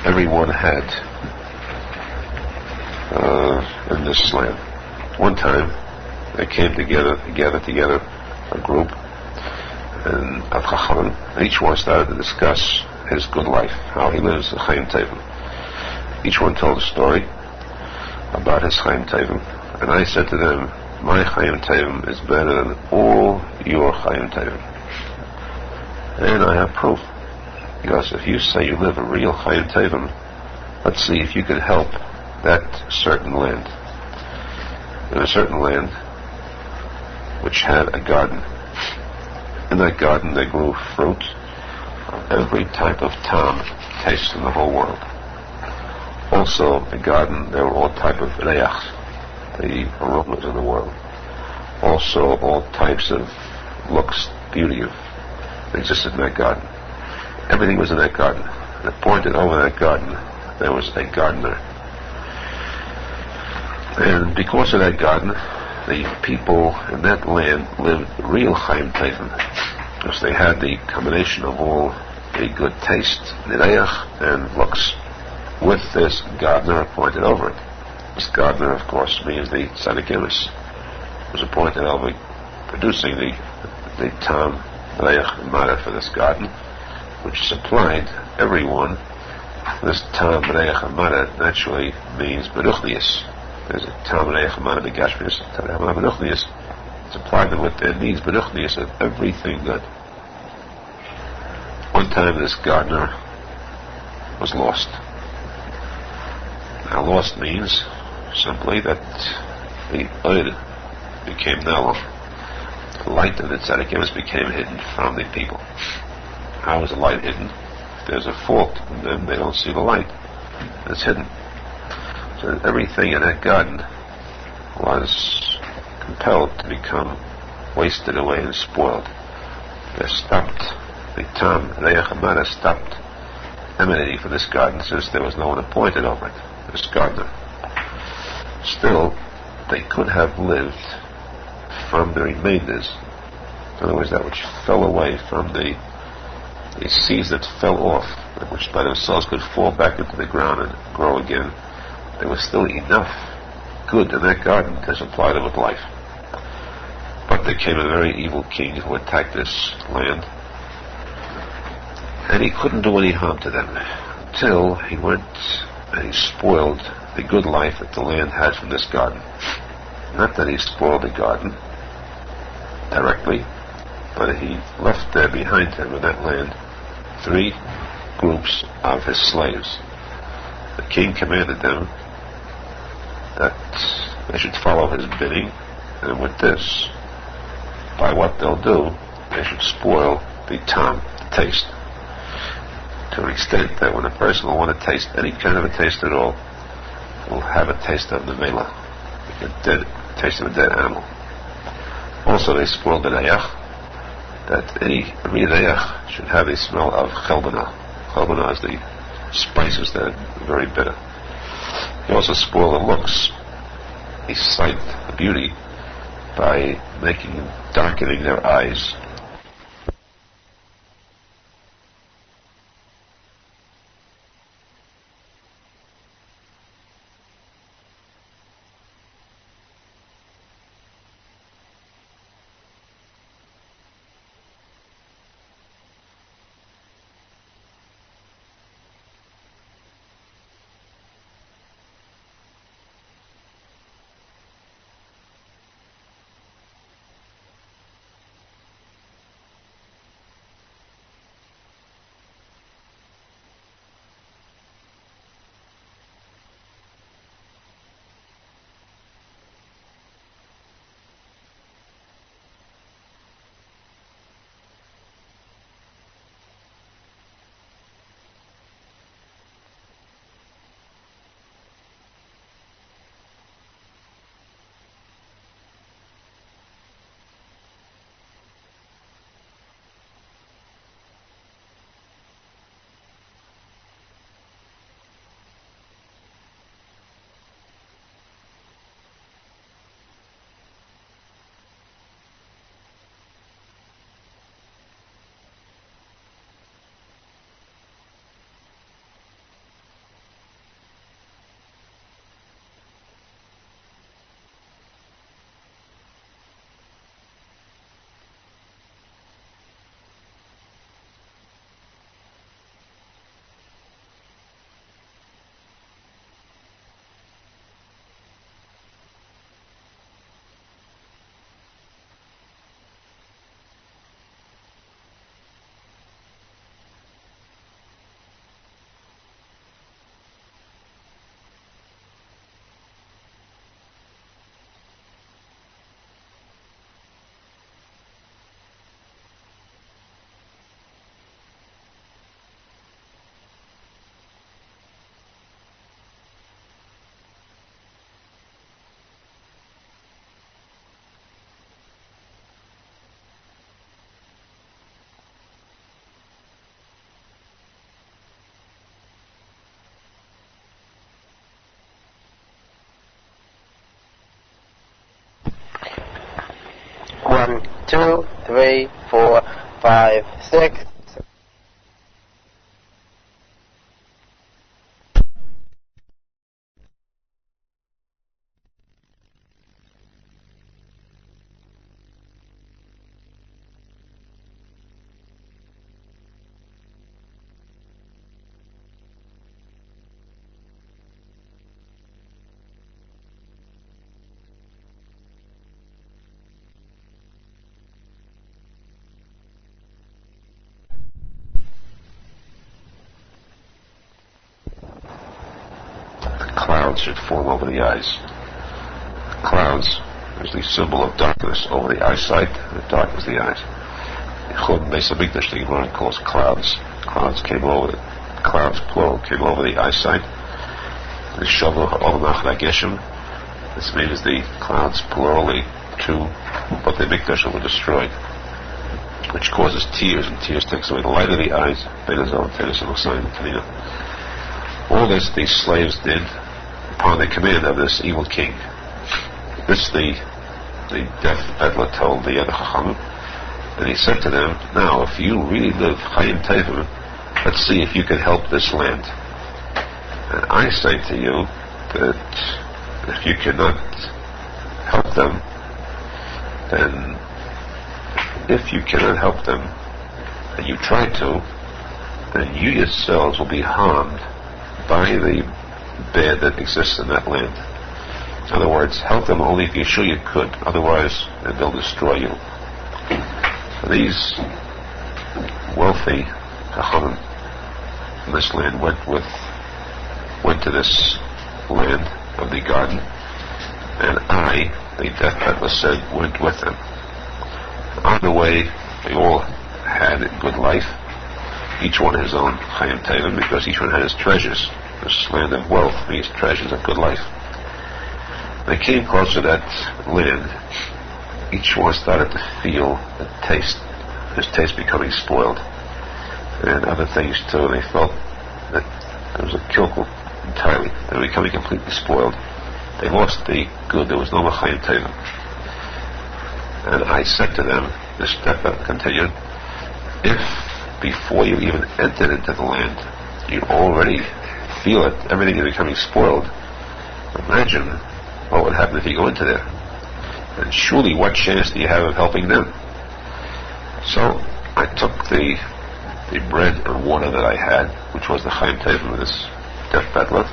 everyone had in this land. One time they came together, a group, and of Aharon, and each one started to discuss his good life, how he lives a Chaim Tevim. Each one told a story about his Chaim Tevim, and I said to them, my Chaim Tevim is better than all your Chaim Tevim. And I have proof. Because if you say you live a real Chaim Tevim, let's see if you can help that certain land. In a certain land which had a garden. In that garden there grew fruit of every type of tam taste in the whole world. Also, in the garden there were all type of reach, the aromas in the world. Also, all types of looks, beauty that existed in that garden. Everything was in that garden. And pointed over that garden, there was a gardener. And because of that garden, the people in that land lived real Chaim Tevim, because they had the combination of all the good taste, reach, and looks, with this gardener appointed over it. This gardener, of course, means the tzadik was appointed over producing the tam, reich, and mara for this garden, which supplied everyone. This tam, reich, and mara naturally means beruchnius. There's a tam, reich, and mara begashmius, tam, reich, and mara beruchnius. Supplied them with their needs, beruchnius, of everything good. One time this gardener was lost. Now lost means simply that the oil became narrow. The light of the tzaddikim became hidden from the people. How is the light hidden? If there's a fault in them, they don't see the light. It's hidden. So everything in that garden was compelled to become wasted away and spoiled. They stopped, the tam, reich, and mara stopped emanating from this garden since there was no one appointed over it, this gardener. Still, they could have lived from the remainders. In other words, that which fell away from the seeds that fell off, which by themselves could fall back into the ground and grow again. There was still enough good in that garden to supply them with life. But there came a very evil king who attacked this land, and he couldn't do any harm to them until he went and he spoiled the good life that the land had from this garden. Not that he spoiled the garden directly, but he left there behind him in that land 3 groups of his slaves. The king commanded them that they should follow his bidding, and with this, by what they'll do, they should spoil the tam, the taste, to an extent that when a person will want to taste any kind of a taste at all, will have a taste of the mela, a taste of a dead animal. Also, they spoiled the reich, that any reich should have a smell of chalbana. Chalbana is the spices that are very bitter. They also spoil the looks, the sight, the beauty, by darkening their eyes. 1, 2, 3, 4, 5, 6. Clouds should form over the eyes. Clouds is the symbol of darkness over the eyesight, and it darkens the eyes. Chum Beis Hamikdash, the Aharon calls clouds. Clouds came over, clouds plural, came over the eyesight. The Shavah Ha'olach Geshem. This means the clouds plurally too, but the Mikdash were destroyed, which causes tears, and tears takes away the light of the eyes. All this these slaves did upon the command of this evil king. This the deaf peddler told the other Chachamim, and he said to them, now if you really live Chaim Tovim, let's see if you can help this land. And I say to you that if you cannot help them, then if you cannot help them, and you try to, then you yourselves will be harmed by the bad that exists in that land. In other words, help them only if you're sure you could, otherwise they'll destroy you. So these wealthy Chachamim from this land went to this land of the garden, and I, the deaf peddler said, went with them. On the way, they all had a good life. Each one his own Chaim Tovim, because each one had his treasures. This land of wealth means treasures of good life. They came close to that land. Each one started to feel the taste, his taste becoming spoiled, and other things too. They felt that there was a kilkel entirely. They were becoming completely spoiled. They lost the good. There was no more Chaim Tovim. And I said to them, this step continued, if before you even entered into the land, you already feel it, everything is becoming spoiled, imagine what would happen if you go into there. And surely what chance do you have of helping them? So I took the bread and water that I had, which was the Chaim Tovim of this deaf peddler,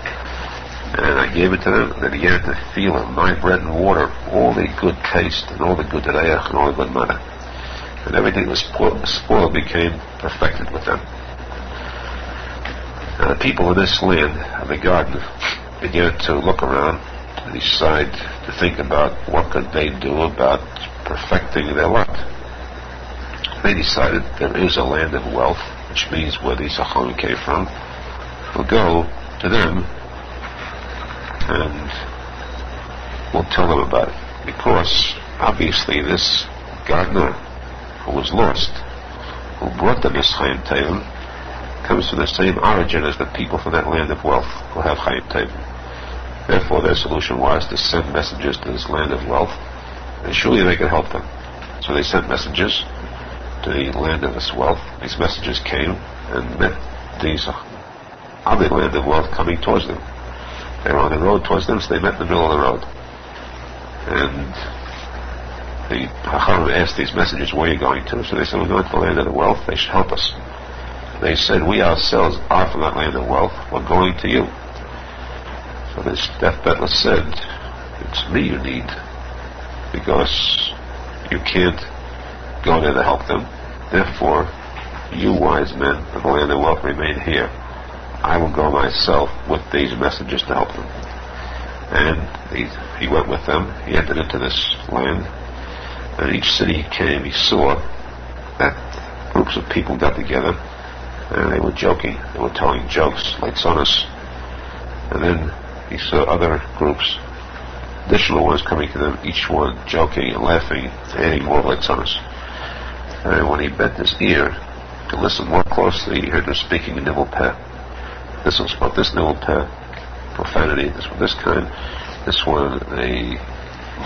and I gave it to them, and they began to feel in my bread and water all the good taste and all the good derech and all the good manna. And everything that was spoiled became perfected with them. And the people in this land of the garden began to look around to decide, to think about what could they do about perfecting their lot. They decided there is a land of wealth, which means where these Aharon came from. We'll go to them and we'll tell them about it. Because obviously this gardener who was lost, who brought them this Chaim Tovim, comes from the same origin as the people from that land of wealth who have Chaim Tovim. Therefore their solution was to send messengers to this land of wealth, and surely they could help them. So they sent messengers to the land of this wealth. These messengers came and met these other land of wealth coming towards them. They were on the road towards them, so they met in the middle of the road. And the Aharon asked these messengers, where are you going to? So they said, we're going to the land of the wealth, they should help us. They said, we ourselves are from that land of wealth, we're going to you. So this deaf peddler said, it's me you need, because you can't go there to help them. Therefore, you wise men of the land of wealth remain here. I will go myself with these messengers to help them. And he went with them. He entered into this land. And each city he came, he saw that groups of people got together and they were joking. They were telling jokes, like sonas. And then he saw other groups, additional ones coming to them, each one joking and laughing, adding more like sonas. And when he bent his ear to listen more closely, he heard them speaking in nibble peh. This one spoke this nibble peh, profanity. This one this kind. This one a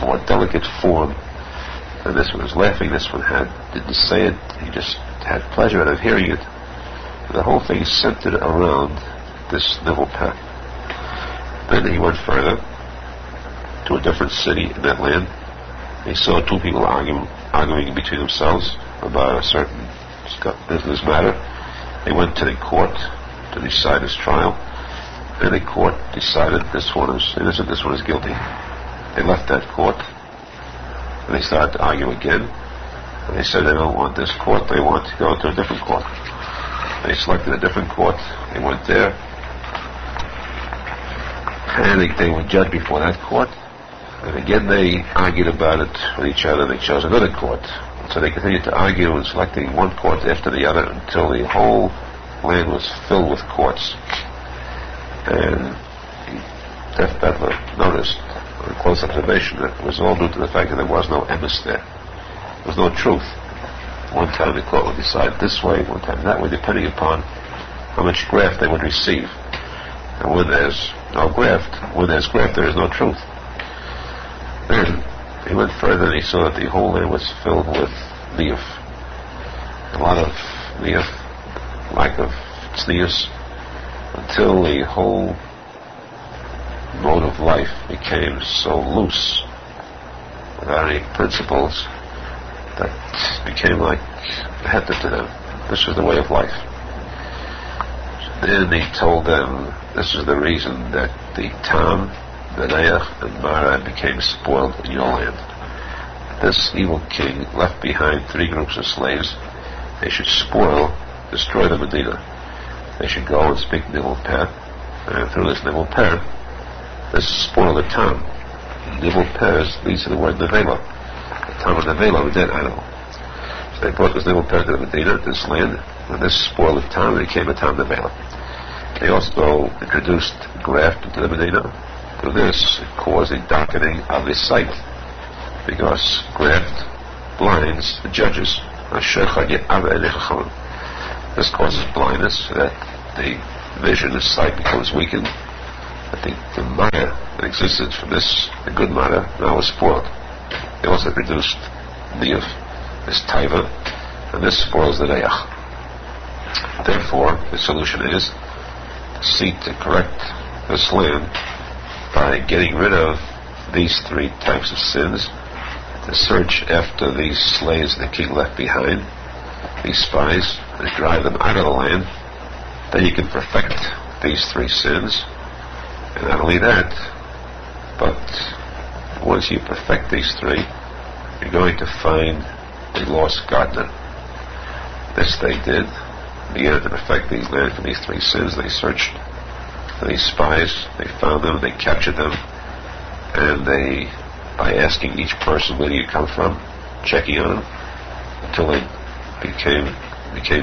more delicate form, And this one was laughing, this one didn't say it, he just had pleasure out of hearing it. And the whole thing centered around this nivel peh. Then he went further to a different city in that land. He saw two people arguing between themselves about a certain business matter. They went to the court to decide his trial, and the court decided this one is innocent, this one is guilty. They left that court, and they started to argue again, and they said they don't want this court, they want to go to a different court. They selected a different court, they went there, and they were judged before that court, and again they argued about it with each other. They chose another court. So they continued to argue and selecting one court after the other until the whole land was filled with courts. And the deaf battler noticed, on close observation, that it was all due to the fact that there was no emes there. There was no truth. One time the court would decide this way, one time that way, depending upon how much graft they would receive. And when there's no graft, there is no truth. Then he went further and he saw that the whole land was filled with niyuf. A lot of niyuf, lack of tznius, until the whole mode of life became so loose, without any principles, that became like a heta to them. This was the way of life. Then he told them this is the reason that the tam, the Neach, and Mara became spoiled in your land. This evil king left behind 3 groups of slaves. They should destroy the Medina. They should go and speak nivel peh, and through this nivel peh, this spoil the tam. Nivel peh leads to the word nevela. The tam of nevela, a dead animal. So they brought this nivel peh to the Medina, this land, and this spoiled the tam, and it became a tam nevela. They also introduced graft into the Medina. Through this, it caused a darkening of his sight, because graft blinds the judges. This causes blindness, that the vision, the sight becomes weakened. That the matter that existed from this, the good matter, now was spoiled. They also produced niyuf, this taiva, and this spoils the reach. Therefore, the solution is to seek to correct this land by getting rid of these 3 types of sins, to search after these slaves the king left behind, these spies, and drive them out of the land. Then you can perfect these 3 sins. And not only that, but once you perfect these 3, you're going to find the lost gardener. This they did. Began to perfect these land from these 3 sins. They searched for these spies, they found them, they captured them, and they, by asking each person where do you come from, checking on them, until it became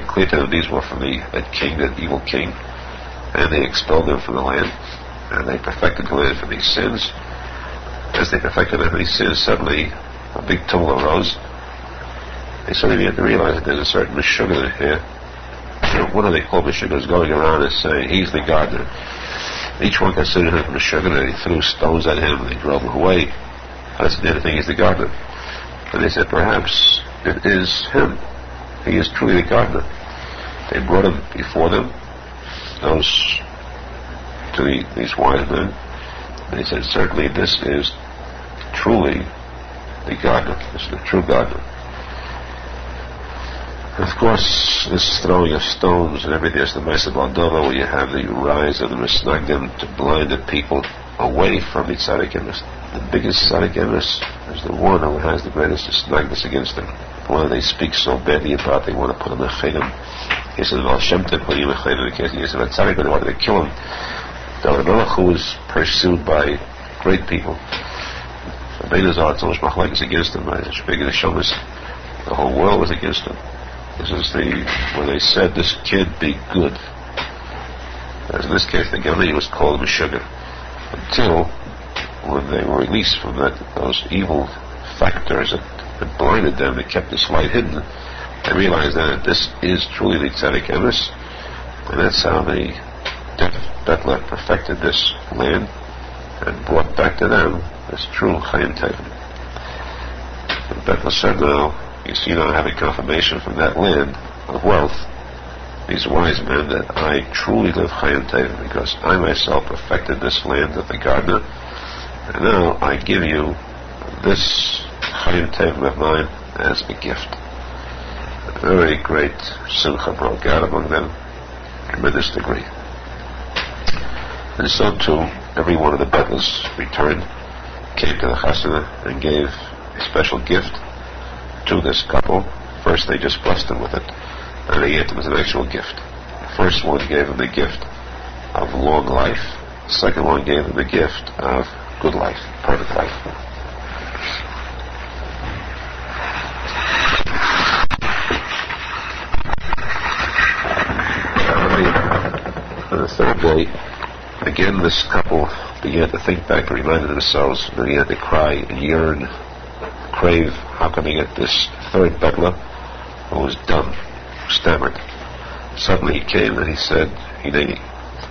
clear to them these were from that king, that evil king, and they expelled them from the land, and they perfected the land from these sins. As they perfected them from these sins, suddenly a big tumult arose. They suddenly began to realize that there's a certain Meshuggah here. One of the called Meshuggahs going around and saying he's the gardener. Each one considered him Meshuggah, and they threw stones at him, and they drove him away. That's the other thing, he's the gardener. And they said, perhaps it is him. He is truly the gardener. They brought him before them, these wise men. And they said, certainly this is truly the gardener. This is the true gardener. And of course, this throwing of stones and everything is the Mesa Baldova, where you have the rise of the Misnagdim to blind the people away from the tzadik emes. The biggest tzadik emes is the one who has the greatest misnagness against them. The one they speak so badly about, they want to put him in chedim. He said, "Well, Shem Tov put him in chedim." He said, "Tzadik, they wanted to kill him." The Melech, who was pursued by great people, Rabbi Nachman, so much machlekes against him. The whole world was against him. This is where they said, this kid be good. As in this case, the Galilee was called Meshuggah. Until, when they were released from those evil factors that blinded them, that kept this light hidden, they realized that this is truly the tzadik emes, and that's how the deaf Bethlehem perfected this land and brought back to them this true Chayim Tevin. Bethel said, now, you see, now I have a confirmation from that land of wealth, these wise men, that I truly live Chayim Tevim, because I myself perfected this land of the gardener, and now I give you this Chayim Tevim of mine as a gift. A very great simcha broke out among them, tremendous degree. And so too, every one of the Bethels returned, came to the Chassidut, and gave a special gift to this couple. First they just blessed them with it, and they gave them as an actual gift. The first one gave them the gift of long life. The second one gave them the gift of good life, perfect life. On the third day, again this couple began to think back and reminded themselves, and they began to cry and yearn, crave, how can they get this third Bedla who was dumb, who stammered. Suddenly he came and he said, he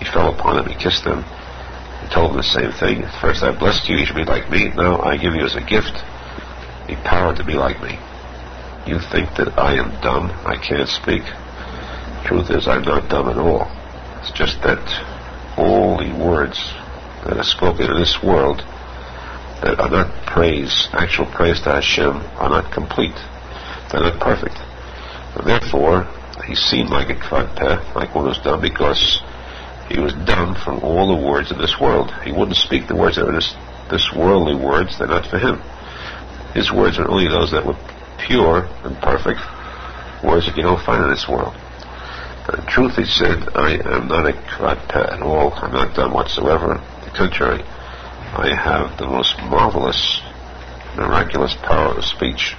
fell upon them, he kissed them, he told them the same thing. First I blessed you, you should be like me. Now I give you as a gift the power to be like me. You think that I am dumb, I can't speak. Truth is, I'm not dumb at all. It's just that all the words that are spoken in this world that are not praise, actual praise to Hashem, are not complete. They're not perfect. And therefore, he seemed like a kvad peh, like one who's dumb, because he was dumb from all the words of this world. He wouldn't speak the words that are this worldly words. They're not for him. His words are only those that were pure and perfect, words that you don't find in this world. But in truth, he said, I am not a kvad peh at all. I'm not dumb whatsoever. On the contrary, I have the most marvelous, miraculous power of speech.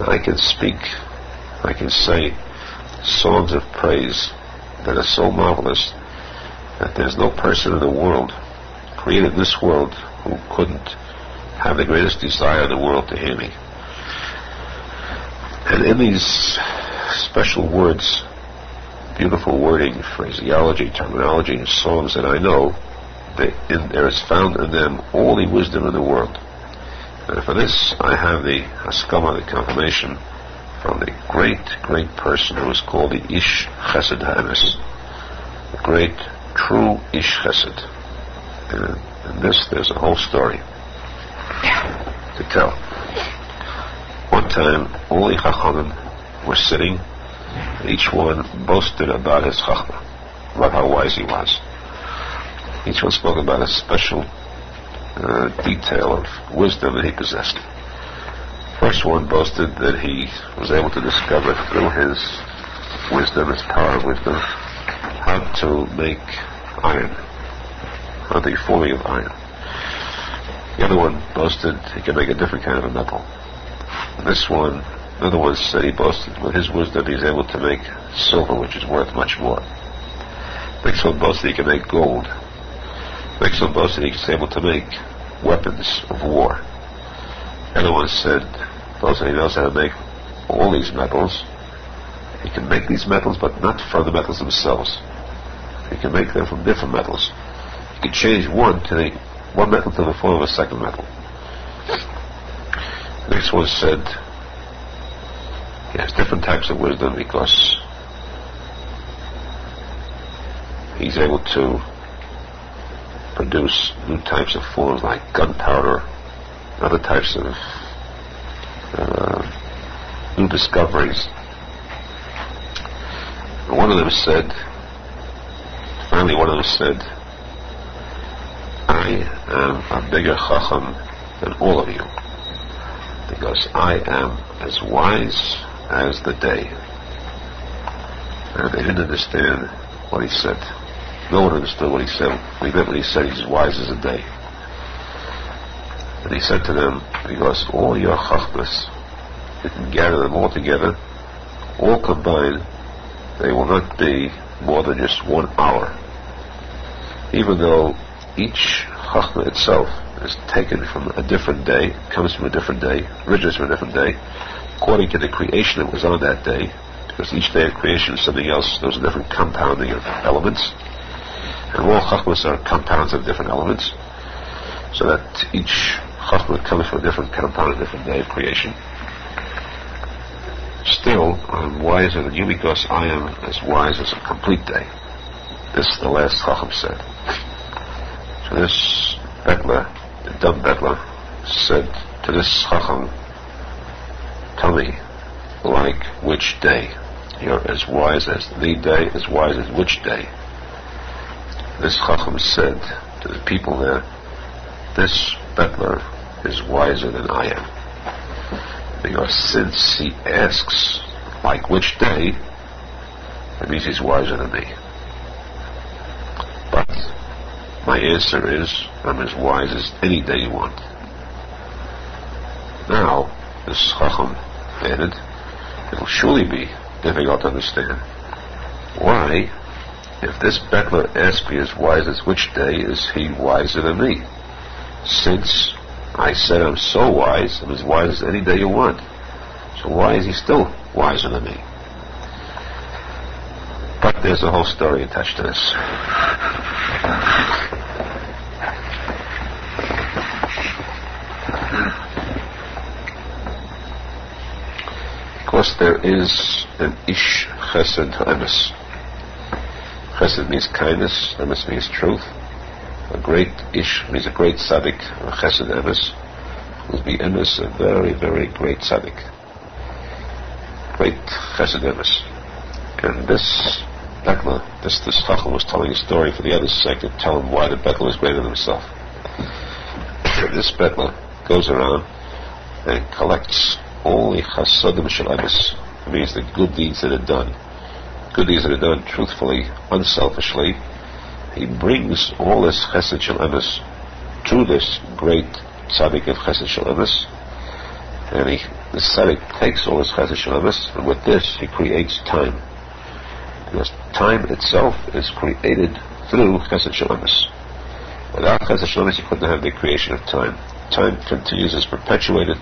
I can speak, I can say songs of praise that are so marvelous that there's no person in the world, created in this world, who couldn't have the greatest desire in the world to hear me. And in these special words, beautiful wording, phraseology, terminology, and songs that I know, there is found in them all the wisdom in the world. And for this, I have the haskama, the confirmation, from the great, great person who is called the Ish Chesed HaEmes, the great, true Ish Chesed. And in this, there's a whole story to tell. One time, all the Chachamim were sitting, and each one boasted about his Chachma, about how wise he was. Each one spoke about a special detail of wisdom that he possessed. First one boasted that he was able to discover through his wisdom, his power of wisdom, how to make iron, how the forming of iron. The other one boasted he could make a different kind of a metal. Another one said he boasted with his wisdom he's able to make silver, which is worth much more. Next one boasted he could make gold. Next one boasted he's able to make weapons of war. The other one boasted he knows how to make all these metals. He can make these metals, but not from the metals themselves. He can make them from different metals. He can change one metal to the form of a second metal. The next one said he has different types of wisdom because he's able to produce new types of forms like gunpowder, other types of new discoveries. And one of them said, I am a bigger chacham than all of you, because I am as wise as the day. And they didn't understand what he said. No one understood what he said. What he meant when he said he's as wise as a day. And he said to them, because all your chachmas, you can gather them all together, all combined, they will not be more than just 1 hour. Even though each chachma itself is taken from a different day, comes from a different day, originates from a different day, according to the creation that was on that day, because each day of creation is something else. There's a different compounding of elements, and all chachmas are compounds of different elements, so that each chachma comes from a different compound, a different day of creation. Still, I'm wiser than you because I am as wise as a complete day. This the last Chacham said. So this Bettler, the dumb Bettler, said to this Chacham, tell me, like which day? You're as wise as the day, as wise as which day? This Chacham said to the people there, this Bettler is wiser than I am. Because since he asks, like which day, that means he's wiser than me. But my answer is, I'm as wise as any day you want. Now, this Chacham added, it will surely be difficult to understand. Why, if this Bettler asks me as wise as which day, is he wiser than me? Since I said I'm so wise, I'm as wise as any day you want. So why is he still wiser than me? But there's a whole story attached to this. Because there is an ish chesed emes. Chesed means kindness, emes means truth. A great ish means a great tzadik, a chesed emes. Will be emes, a very, very great tzadik. Great chesed emes. And this Bettler, this Chacham was telling a story for the other sake to tell him why the Bettler is greater than himself. This Bettler goes around and collects all the chasadim shel emes. It means the good deeds that are done. Good deeds that are done truthfully, unselfishly. He brings all this chesed shel emes to this great tzaddik of chesed shel emes, and the tzaddik takes all this chesed shel emes, and with this he creates time. Because time itself is created through chesed shel emes. Without chesed shel emes, you couldn't have the creation of time. Time continues, is perpetuated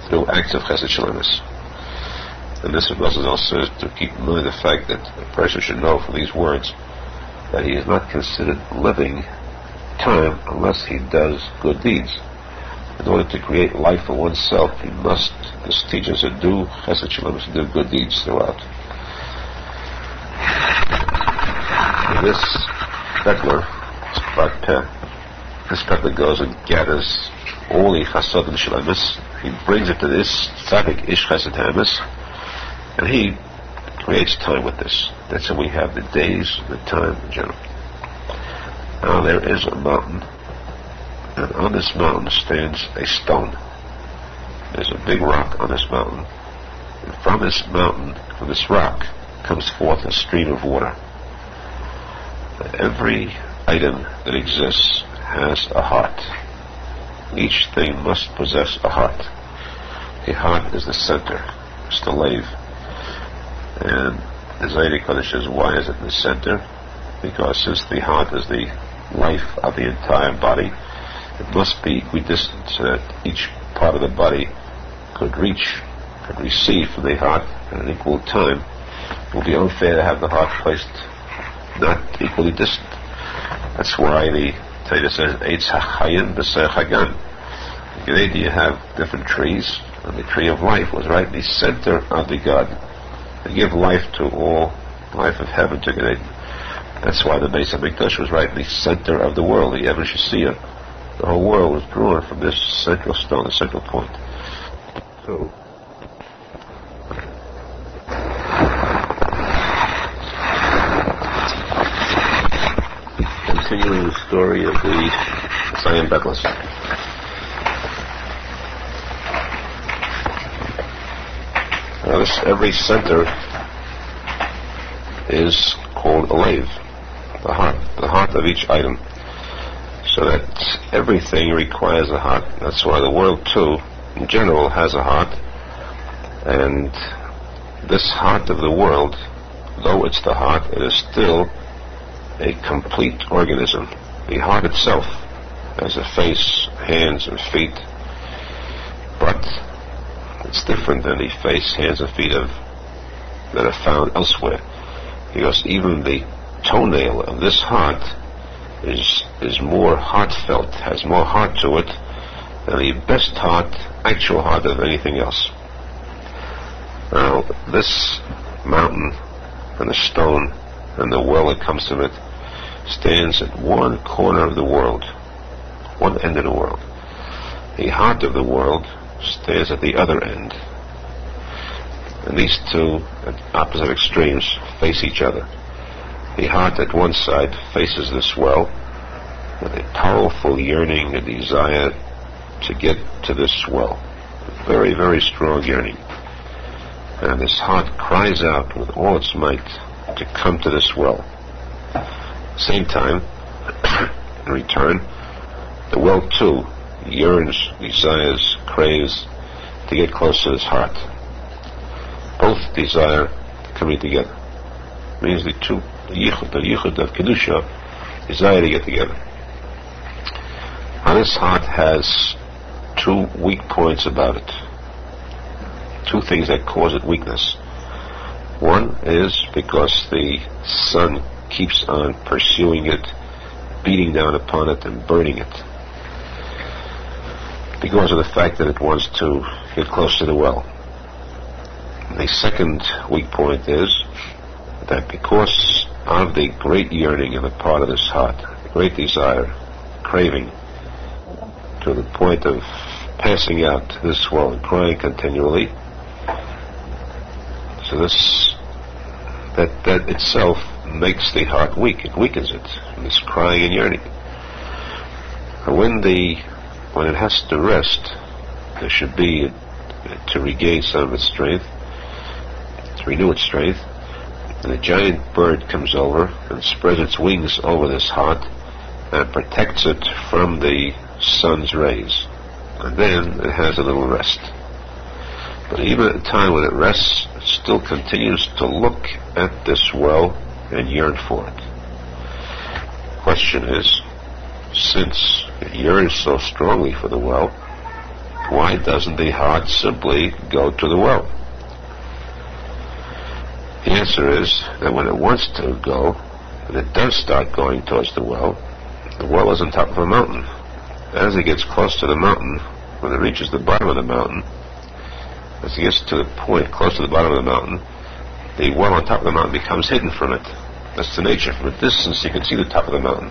through acts of chesed shel emes. And this is also to keep in mind the fact that a person should know from these words that he is not considered living time unless he does good deeds. In order to create life for oneself, he must, this teaches, to do chesed shel emes, to do good deeds throughout. And this Bettler, this Bettler goes and gathers all the chasadim shel emes. He brings it to this tzaddik ish chesed emes, and he creates time with this. That's how we have the days, the time in general. Now there is a mountain, and on this mountain stands a stone. There's a big rock on this mountain, and from this mountain, from this rock, comes forth a stream of water. Every item that exists has a heart. Each thing must possess a heart. The heart is the center, it's the lave. And the Zaydik Kodesh says, why is it in the center? Because since the heart is the life of the entire body, it must be equidistant so that each part of the body could receive from the heart at an equal time. It will be unfair to have the heart placed not equally distant. That's why the Torah says, Eitz HaChayim B'Ser Chagan. In you have different trees, and the tree of life was right in the center of the garden. To give life to all, life of heaven to Gan Eden. That's why the Beis HaMikdash was right in the center of the world, the Evan Shasiyah. The whole world was drawn from this central stone, the central point. So, continuing the story of the Zion Bettlers. Every center is called a lave, the heart of each item. So that everything requires a heart. That's why the world too, in general, has a heart. And this heart of the world, though it's the heart, it is still a complete organism. The heart itself has a face, hands, and feet, but it's different than the face, hands, and feet that are found elsewhere, because even the toenail of this heart is more heartfelt, has more heart to it than the best heart, actual heart of anything else. Now, Now, this mountain and the stone and the well that comes from it stands at one corner of the world, one end of the world. The heart of the world stands at the other end. And these two, at opposite extremes, face each other. The heart at one side faces this well with a powerful yearning, a desire to get to this well. A very, very strong yearning. And this heart cries out with all its might to come to this well. At the same time, in return, the well too yearns, desires, craves to get close to this heart. Both desire coming together. It means the yichud of kedusha, desire to get together. Now this heart has two weak points about it. Two things that cause it weakness. One is because the sun keeps on pursuing it, beating down upon it and burning it. Because of the fact that it wants to get close to the well. The second weak point is that because of the great yearning on the part of this heart, the great desire, craving, to the point of passing out this well and crying continually, so that itself makes the heart weak. It weakens it, this crying and yearning. And when it has to rest, there should be, to regain some of its strength, to renew its strength, and a giant bird comes over and spreads its wings over this heart and protects it from the sun's rays. And then it has a little rest. But even at the time when it rests, it still continues to look at this well and yearn for it. The question is, since it yearns so strongly for the well, why doesn't the heart simply go to the well? The answer is that when it wants to go, and it does start going towards the well is on top of a mountain. As it gets close to the mountain, when it reaches the bottom of the mountain, as it gets to the point close to the bottom of the mountain, the well on top of the mountain becomes hidden from it. That's the nature. From a distance you can see the top of the mountain.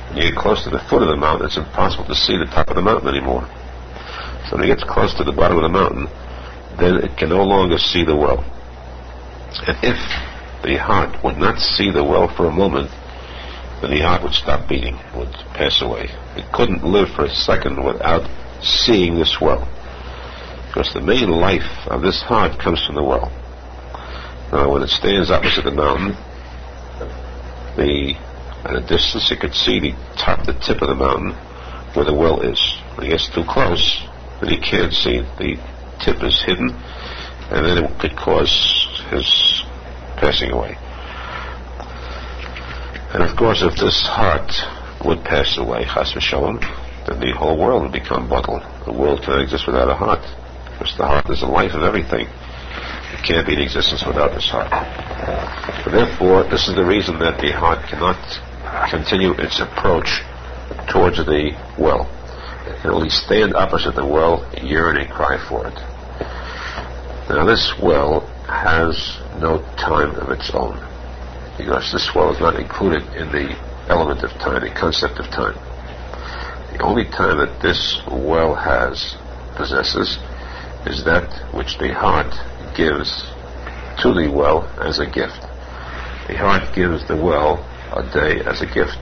When you get close to the foot of the mountain, it's impossible to see the top of the mountain anymore. So when it gets close to the bottom of the mountain, then it can no longer see the well. And if the heart would not see the well for a moment, then the heart would stop beating, would pass away. It couldn't live for a second without seeing this well, because the main life of this heart comes from the well. Now, when it stands opposite the mountain, at a distance you could see the tip of the mountain where the well is. When it gets too close, then you can't see. The tip is hidden, and then it could cause his passing away. And of course, if this heart would pass away, chas v'shalom, then the whole world would become bottled. The world cannot exist without a heart, because the heart is the life of everything. It can't be in existence without this heart. So therefore, this is the reason that the heart cannot continue its approach towards the well. It can only stand opposite the well, yearn and cry for it. Now this well has no time of its own, because this well is not included in the element of time, the concept of time. The only time that this well possesses is that which the heart gives to the well as a gift. The heart gives the well a day as a gift.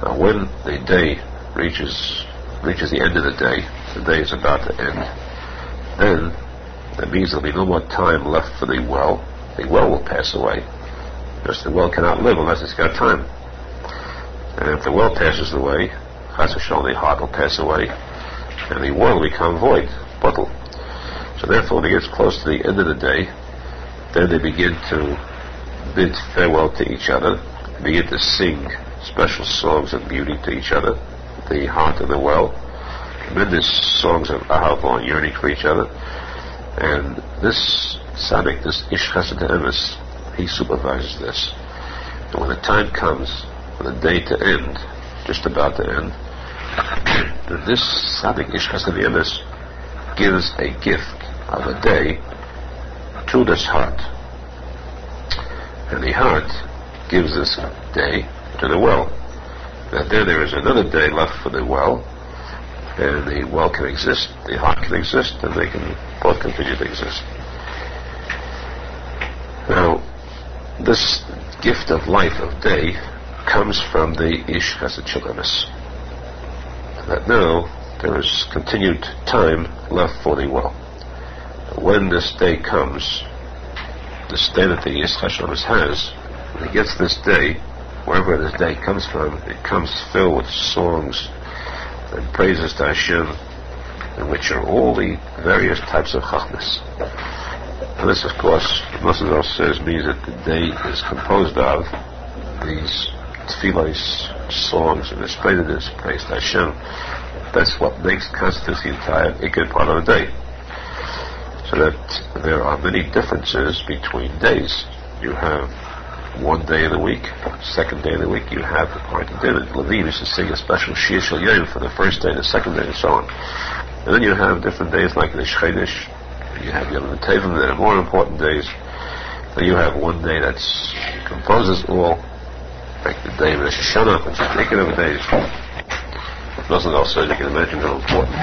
Now when the day reaches the end of the day is about to end, then that means there'll be no more time left for the well. The well will pass away, because the well cannot live unless it's got time. And if the well passes away, chas v'shalom, the heart will pass away, and the well will become void, bottle. So therefore, when it gets close to the end of the day, then they begin to bid farewell to each other, begin to sing special songs of beauty to each other, the heart and the well, tremendous songs of ahava and yearning for each other. And this tzadik, this ish chesed emes, he supervises this. And when the time comes for the day to end, just about to end, then this tzadik ish chesed emes gives a gift of a day through this heart. And the heart gives this day to the well. That there is another day left for the well, and the well can exist, the heart can exist, and they can both continue to exist. Now, this gift of life, of day, comes from the Ish Chesed Shel Emes. That now there is continued time left for the well. When this day comes, this day that the Ish Chesed Shel Emes has, when he gets this day, wherever this day comes from, it comes filled with songs and praises to Hashem, in which are all the various types of chachmas. And this, of course, Rosenfeld says, means that the day is composed of these tefillos, songs, and this praise to Hashem. That's what constitutes the entire ikar part of the day. So that there are many differences between days. You have one day of the week, second day of the week, you have, according to David Levine, used to sing a special Shir Shel Yom for the first day, the second day, and so on. And then you have different days like the Shchedesh, you have Yom Tevim that are more important days. Then you have one day that composes all, like the day of Rosh Hashanah, which is taken over days. Rosenfeld says you can imagine how important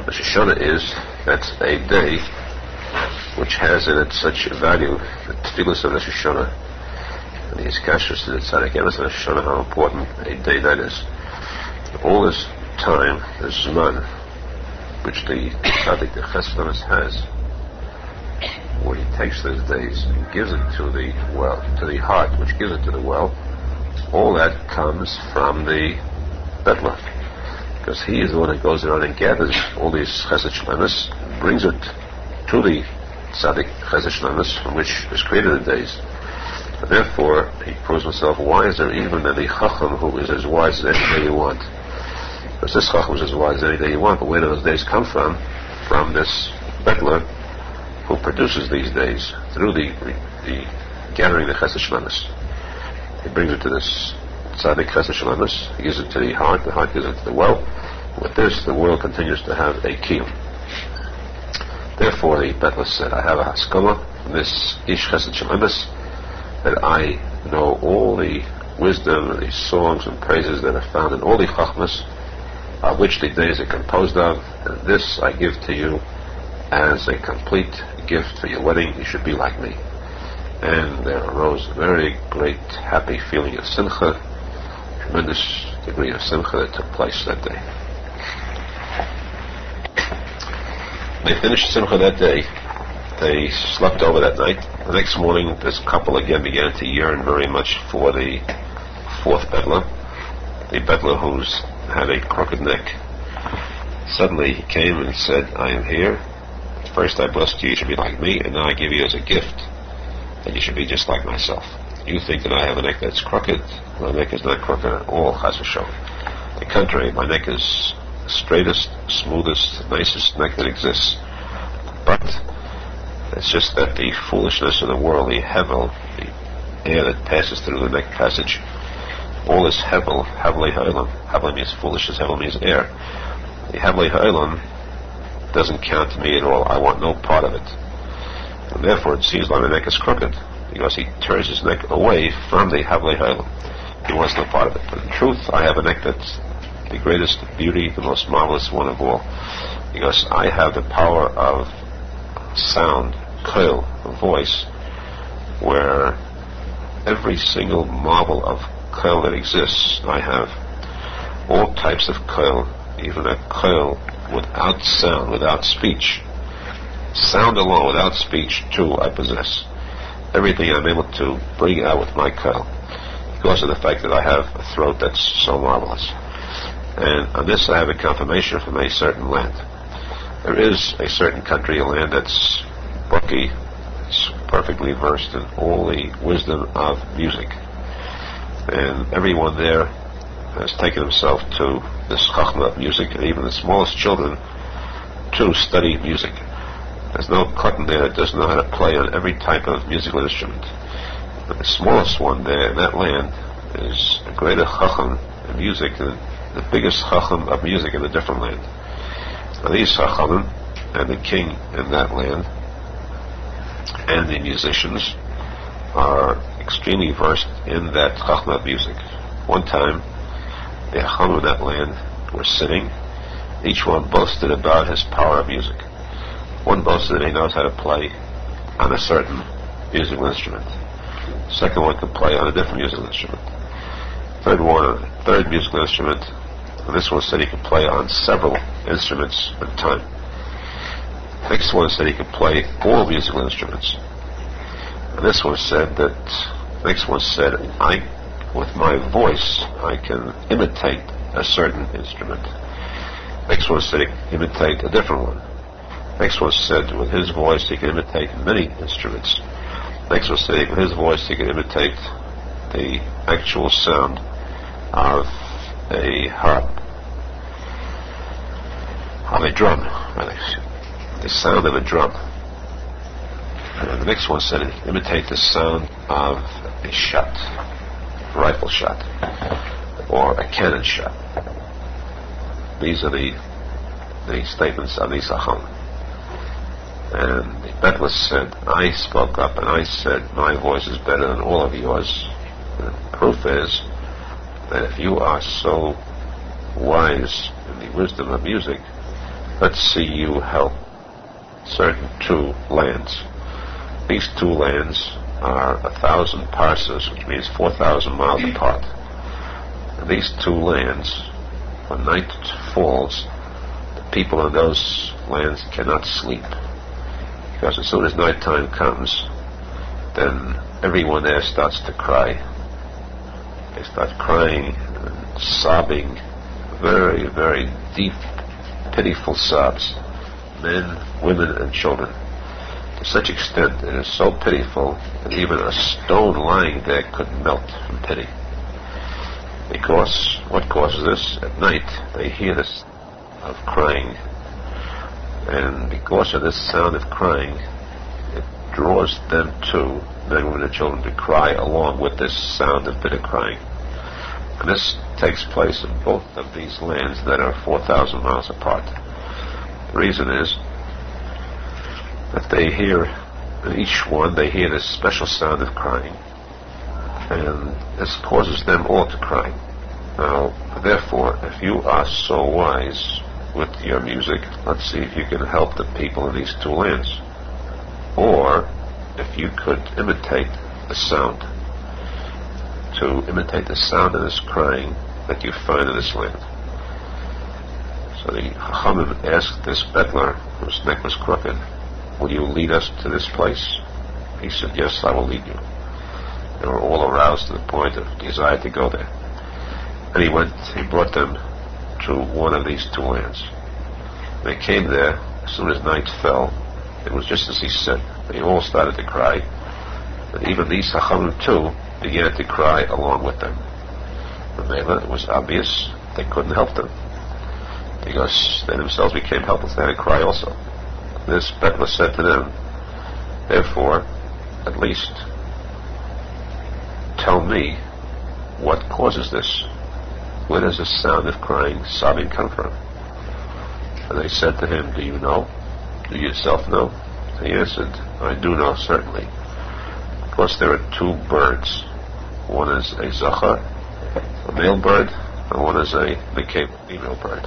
Rosh Hashanah is. That's a day which has in it such a value, the tefillos of Rosh Hashanah, and the iskashus to the tzadik emes of Rosh Hashanah, how important a day that is. All this time, this zman, which the tzadik, the chesed emes has, where he takes those days and gives it to the well, to the heart, which gives it to the well, all that comes from the bedler, because he is the one that goes around and gathers all these chesed shel emes, brings it to the tzadik chesed shel emes, from which is created the days. And therefore, he proves himself wiser even than the chacham, who is as wise as any day you want. Because this chacham is as wise as any day you want, but where do those days come from? From this bedler, who produces these days through the gathering the chesed shel emes. He brings it to this tzadik chesed shel emes, he gives it to the heart gives it to the well. With this, the world continues to have a kiyum. Therefore, the bedler said, I have a haskama from this ish chesed shel emes, that I know all the wisdom and the songs and praises that are found in all the chachmas, of which the days are composed of, and this I give to you as a complete gift for your wedding. You should be like me. And there arose a very great, happy feeling of simcha, tremendous degree of simcha that took place that day. They finished simcha that day. They slept over that night. The next morning, this couple again began to yearn very much for the fourth bedler, the bedler who's had a crooked neck. Suddenly he came and said, I am here. First I blessed you, you should be like me, and now I give you as a gift that you should be just like myself. You think that I have a neck that's crooked. My neck is not crooked at all, chas v'sholom. The contrary, my neck is the straightest, smoothest, nicest neck that exists. But it's just that the foolishness of the world, the hevel, the air that passes through the neck passage, all this hevel, havlei ha'olam, havlei means foolishness, hevel means air. The havlei ha'olam doesn't count to me at all. I want no part of it. And therefore it seems like my neck is crooked, because he turns his neck away from the havlei ha'olam. He wants no part of it. But in truth, I have a neck that's the greatest beauty, the most marvelous one of all, because I have the power of sound, koil, a voice, where every single marvel of koil that exists, I have all types of koil, even a koil without sound, without speech. Sound alone, without speech, too, I possess. Everything I'm able to bring out with my koil, because of the fact that I have a throat that's so marvelous. And on this I have a confirmation from a certain land. There is a certain country, a land that's bucky, it's perfectly versed in all the wisdom of music. And everyone there has taken himself to this chachma of music, and even the smallest children to study music. There's no cotton there that doesn't know how to play on every type of musical instrument. But the smallest one there in that land is a greater chacham in music than the biggest chacham of music in a different land. Now these chachamim and the king in that land and the musicians are extremely versed in that chachma music. One time, the Aharon of that land were sitting. Each one boasted about his power of music. One boasted that he knows how to play on a certain musical instrument. The second one could play on a different musical instrument. Third musical instrument, and this one said he could play on several instruments at a time. Next one said he could play all musical instruments. And this one said with my voice, I can imitate a certain instrument. Next one said he could imitate a different one. Next one said with his voice he could imitate many instruments. Next one said with his voice he could imitate the actual sound of a harp, of a drum, the sound of a drum. And the next one said he could imitate the sound of a shot, a rifle shot, or a cannon shot. These are the statements of these Aharon. And the Bavly said, I spoke up and I said, my voice is better than all of yours. And the proof is that if you are so wise in the wisdom of music, let's see you help certain two lands. These two lands are 1,000 parses, which means 4,000 miles apart. And these two lands, when night falls, the people in those lands cannot sleep. Because as soon as nighttime comes, then everyone there starts to cry. They start crying and sobbing, very, very deep, pitiful sobs, men, women, and children. To such extent, it is so pitiful that even a stone lying there could melt from pity. Because, what causes this? At night, they hear this of crying. And because of this sound of crying, it draws them too, men, women, and children, to cry along with this sound of bitter crying. And this takes place in both of these lands that are 4,000 miles apart. The reason is that they hear, in each one, they hear this special sound of crying. And this causes them all to cry. Now, therefore, if you are so wise with your music, let's see if you can help the people in these two lands. Or if you could imitate the sound, to imitate the sound of this crying that you find in this land. So the Chachamim asked this Bettler, whose neck was crooked, will you lead us to this place? He said, yes, I will lead you. They were all aroused to the point of desire to go there. And he brought them to one of these two lands. They came there. As soon as night fell, it was just as he said. They all started to cry. But even these Chachamim too began to cry along with them. It was obvious they couldn't help them, because they themselves became helpless. They had to cry also. This Bettler said to them, therefore, at least tell me what causes this. Where does this sound of crying, sobbing come from? And they said to him, do you know? Do you yourself know? And he answered, I do know, certainly. Because there are two birds. One is a Zohar, a male bird, and one is a female bird.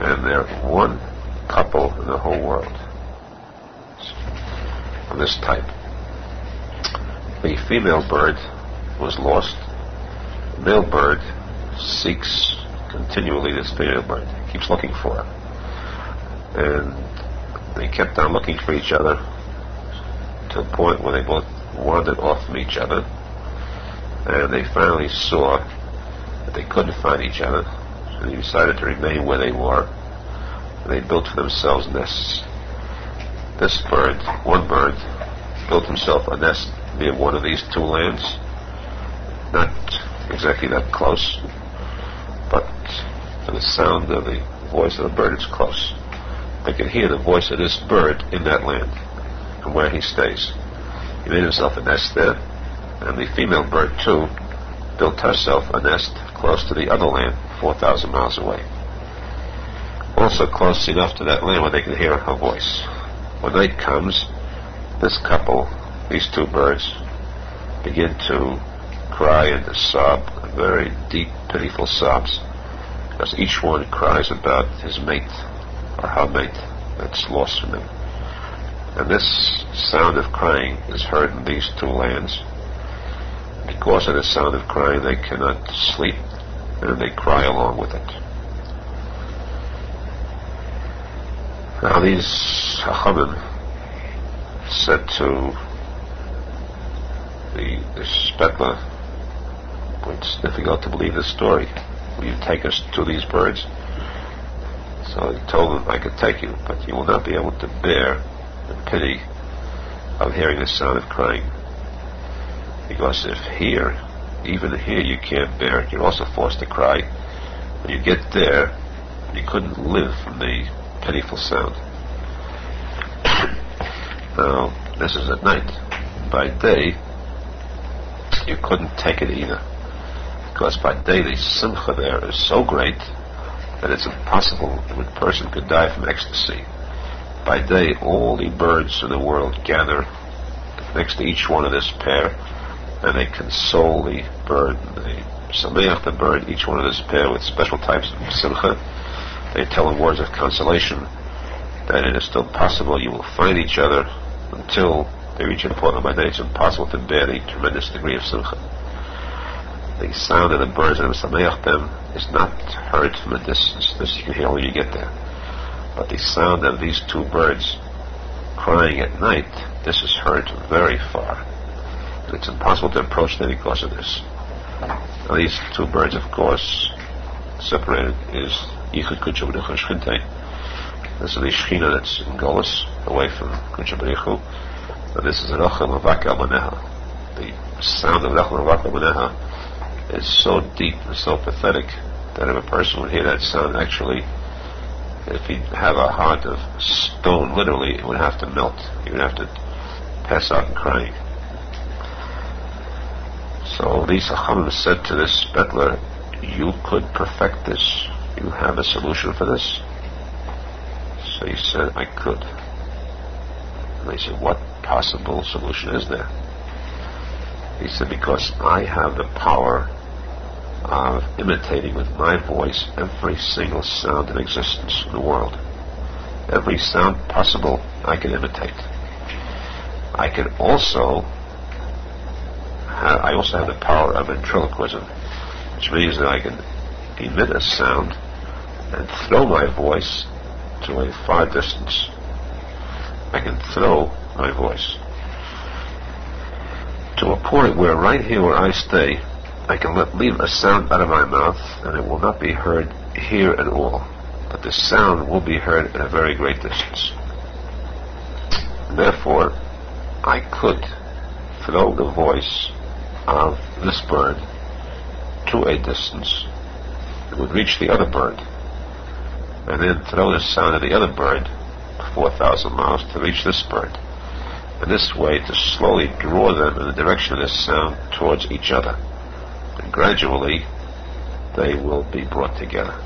And they're one couple in the whole world of this type. The female bird was lost. The male bird seeks continually this female bird. He keeps looking for her. And they kept on looking for each other to the point where they both wandered off from each other. And they finally saw that they couldn't find each other. So they decided to remain where they were. And they built for themselves nests. This bird, one bird, built himself a nest near one of these two lands. Not exactly that close, but for the sound of the voice of the bird, it's close. They can hear the voice of this bird in that land and where he stays. He made himself a nest there, and the female bird too built herself a nest close to the other land, 4,000 miles away. Also close enough to that land where they can hear her voice. When night comes, This couple, these two birds, begin to cry and to sob, very deep, pitiful sobs, because each one cries about his mate or her mate that's lost from them. And this sound of crying is heard in these two lands. Because of the sound of crying, they cannot sleep, and they cry along with it. Now these Chachamim said to this Betla, it's difficult to believe this story. Will you take us to these birds? So he told them, I could take you, but you will not be able to bear the pity of hearing the sound of crying. Because if here, even here you can't bear it, you're also forced to cry. When you get there, you couldn't live from the pitiful sound. Now, this is at night. By day, you couldn't take it either. Because by day the simcha there is so great that it's impossible that a person could die from ecstasy. By day, all the birds in the world gather next to each one of this pair, and they console the bird, they sameach the bird, each one of this pair, with special types of simcha. They tell them words of consolation, that it is still possible you will find each other until they reach a point where by day it's impossible to bear the tremendous degree of simcha. The sound of the birds and the sameach them is not heard from a distance. This you can hear when you get there. But the sound of these two birds crying at night, this is heard very far. And it's impossible to approach them because of this. Now these two birds, of course, separated is Yichud Kudsha B'Richu Shchinte. This is the Shechina that's in Golos, away from Kudsha B'Richu. And this is Rachel Mavak Al Maneha. The sound of Rachel Mavak Al Maneha is so deep and so pathetic that if a person would hear that sound, actually, if he'd have a heart of stone, literally, it would have to melt. He would have to pass out in crying. So these Chachamim said to this Betler, you could perfect this. You have a solution for this? So he said, I could. And they said, what possible solution is there? He said, because I have the power of imitating with my voice every single sound in existence in the world. Every sound possible, I can imitate. I also have the power of ventriloquism, which means that I can emit a sound and throw my voice to a far distance. I can throw my voice to a point where right here where I stay, I can leave a sound out of my mouth and it will not be heard here at all, but the sound will be heard at a very great distance. And therefore, I could throw the voice of this bird to a distance. It would reach the other bird, and then throw the sound of the other bird 4,000 miles to reach this bird. And this way to slowly draw them in the direction of this sound towards each other. And gradually they will be brought together.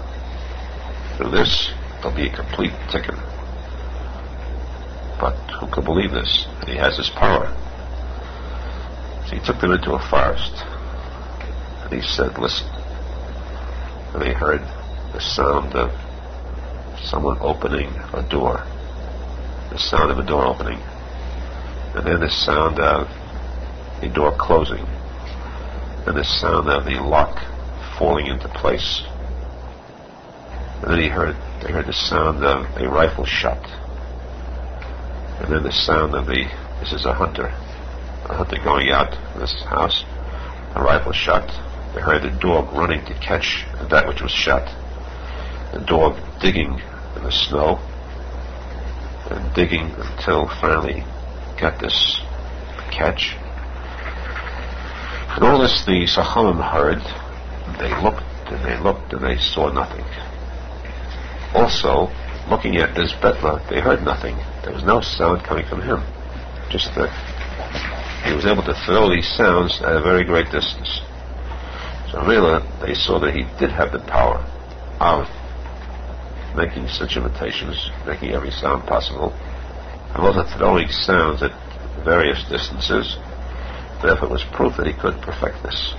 Through this, there'll be a complete tikkun. But who could believe this? And he has this power. So he took them into a forest. And he said, listen. And they heard the sound of someone opening a door. The sound of a door opening. And then the sound of a door closing. And the sound of the lock falling into place. And then they heard the sound of a rifle shot. And then the sound of this is a hunter going out of this house, a rifle shot. They heard the dog running to catch that which was shot. The dog digging in the snow, and digging until finally got this catch. And all this the Chachamim heard. They looked and they looked and they saw nothing. Also, looking at this Betla, they heard nothing. There was no sound coming from him. Just that he was able to throw these sounds at a very great distance. So really, they saw that he did have the power of making such imitations, making every sound possible, and also throwing sounds at various distances. Therefore, it was proof that he could perfect this.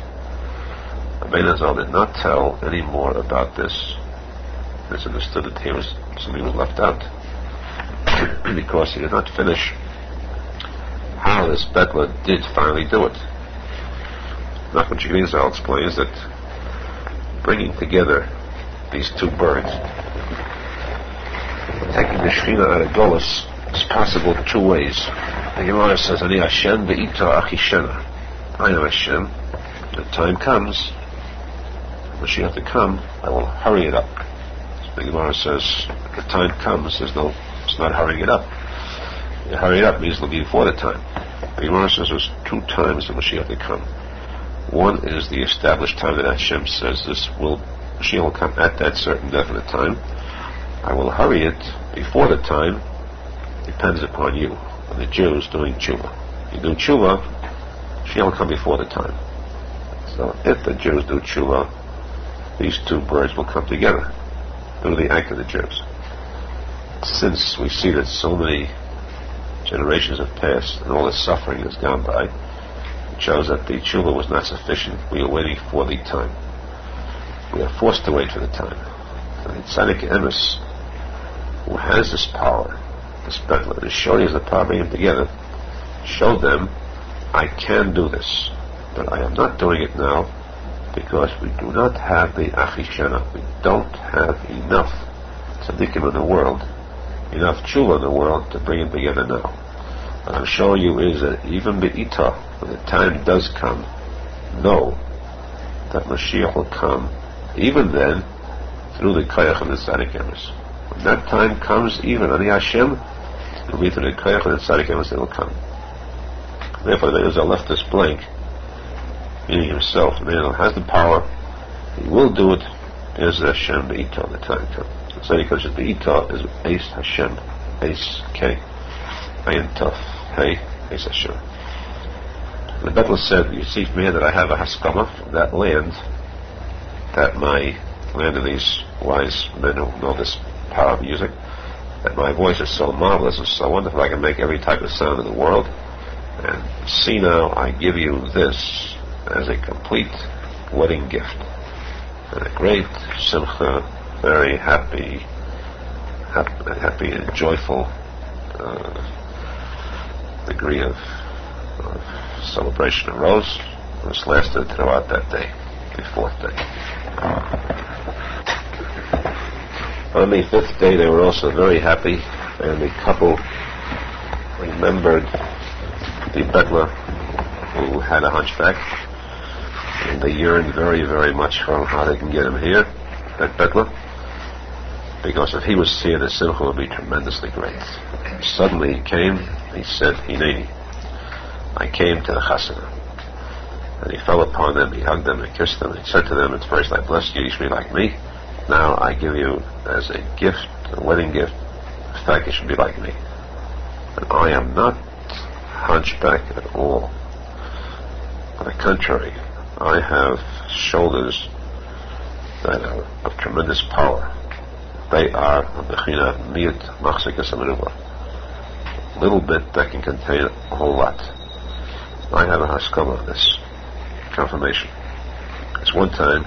Arizal did not tell any more about this. It's understood that something was left out because he did not finish how this Betler did finally do it. Nachman Tikuney Zohar explains that bringing together these two birds, taking the Shekhinah out of Golus, is possible two ways. The Gemara says, Ani Hashem ve'ita achishena. I am Hashem. When the time comes, Mashiach to come, I will hurry it up. So the Gemara says, the time comes, it's not hurrying it up. You hurry it up means it'll be before the time. The Gemara says there's two times that Mashiach to come. One is the established time that Hashem says Mashiach will come at that certain definite time. I will hurry it before the time. Depends upon you. And the Jews doing tshuva. You do tshuva, Mashiach will come before the time. So if the Jews do tshuva, these two birds will come together through the act of the Jews. Since we see that so many generations have passed and all the suffering has gone by, it shows that the tshuva was not sufficient. We are waiting for the time. We are forced to wait for the time. And the tzadik emes, who has this power, this Betler, the shori is the power bringing them together, showed them, I can do this, but I am not doing it now because we do not have the achishena. We don't have enough tzadikim in the world, enough tshuva in the world to bring them together now. What I'm showing you is that even be'ita, when the time does come, know that Mashiach will come, even then, through the koyach of the tzadik emes. When that time comes, even Ani Hashem, it will be through the koyach of the tzadik emes that will come. Therefore, the Arizal left this blank, meaning himself. The man has the power, he will do it, is Hashem be'ita, the time comes. The tzadik emes be'ita is Eis Hashem, Eis K, Ayin Tov, Hey, Eis Hashem. The Betler said, you see from here that I have a haskama from that land, that my land of these wise men who know this power of music, that my voice is so marvelous and so wonderful I can make every type of sound in the world. And see now, I give you this as a complete wedding gift. And a great simcha, very happy and joyful degree of celebration arose. This lasted throughout that day, the fourth day. On the fifth day, they were also very happy, and the couple remembered the Betler who had a hunchback, and they yearned very, very much for how they can get him here, that Betler, because if he was here, the simcha would be tremendously great. Suddenly he came, he said, Hineni, I came to the Chassidut. And he fell upon them, he hugged them, he kissed them, and he said to them, at first, I bless you, you should be like me. Now I give you as a gift, a wedding gift, in fact, you should be like me. And I am not hunchback at all. On the contrary, I have shoulders that are of tremendous power. They are of the china miyut machzikas amenuva. Little bit that can contain a whole lot. I have a haskama on this confirmation. It's one time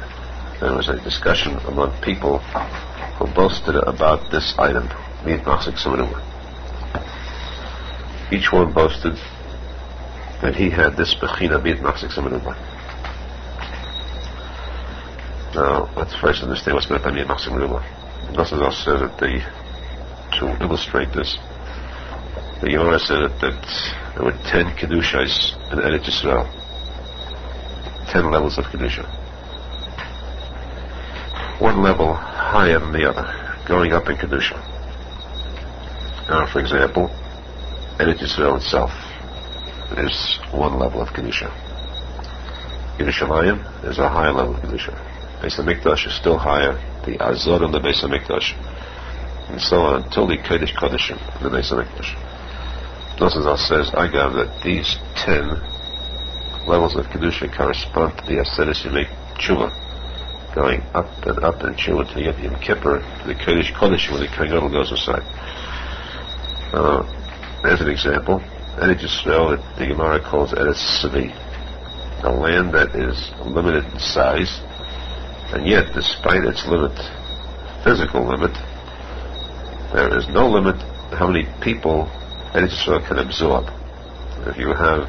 there was a discussion among people who boasted about this item, miyut machzikas amenuva. Each one boasted that he had this bechina miyut machzikas amenuva. Now, let's first understand what's meant by miyut machzikas amenuva. Arizal said that to illustrate this, the Gemara said that there were 10 kedushas in Eretz Yisrael, 10 levels of kedusha, one level higher than the other, going up in kedusha. Now, for example, Eretz Yisrael itself is one level of kedusha. Yerushalmi is a higher level of kedusha. Beis HaMikdash is still higher, the Arizal and the Beis HaMikdash, and so on until the Kodesh Kodeshim, the Beis HaMikdash. Rosenfeld says, I gather that these 10 levels of Kedusha correspond to the Aseres Yemei Tshuva, going up and up in Tshuva to Yom Kippur, to the Kodesh Kodeshim, where the Kohen Gadol goes aside. As an example, Eretz Yisrael, the Gemara calls Eretz Svi, a land that is limited in size, and yet, despite its physical limit, there is no limit how many people Eretz Yisrael can absorb. If you have,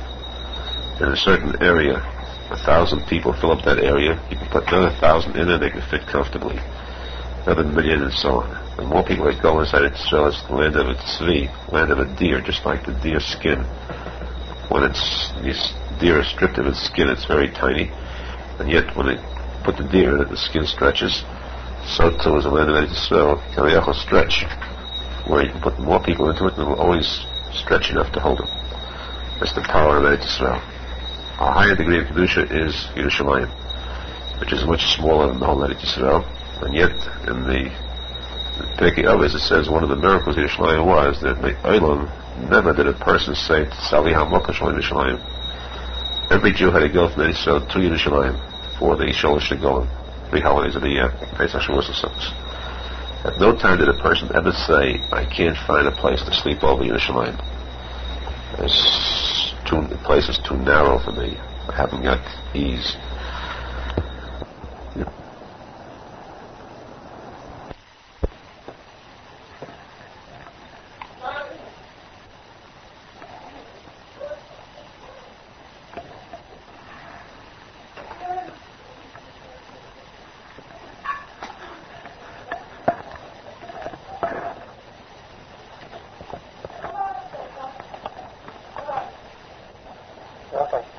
in a certain area, 1,000 people fill up that area, you can put another 1,000 in and they can fit comfortably. Another 1,000,000 and so on. The more people that go inside Eretz Yisrael, it's the land of a tzvi, land of a deer, just like the deer skin. When this deer is stripped of its skin, it's very tiny, and yet when they put the deer in it, the skin stretches. So too is the land of Eretz Yisrael, can stretch, where you can put more people into it and it will always stretch enough to hold them. That's the power of Eretz Yisrael. Our higher degree of Kedusha is Yerushalmi, which is much smaller than the whole Eretz Yisrael, and yet in the Pirkei Avos it says one of the miracles of Yerushalmi was that the Olam never did a person say Tzali HaMokash Yerushalmi. Every Jew had to go from Eretz Yisrael to Yerushalmi for the Sholosh Shigolim, 3 holidays of the year, Pesach, Shavuos, and Sukkot. At no time did a person ever say, I can't find a place to sleep over Yerushalmi. The place is too narrow for me. I haven't got ease. Okay.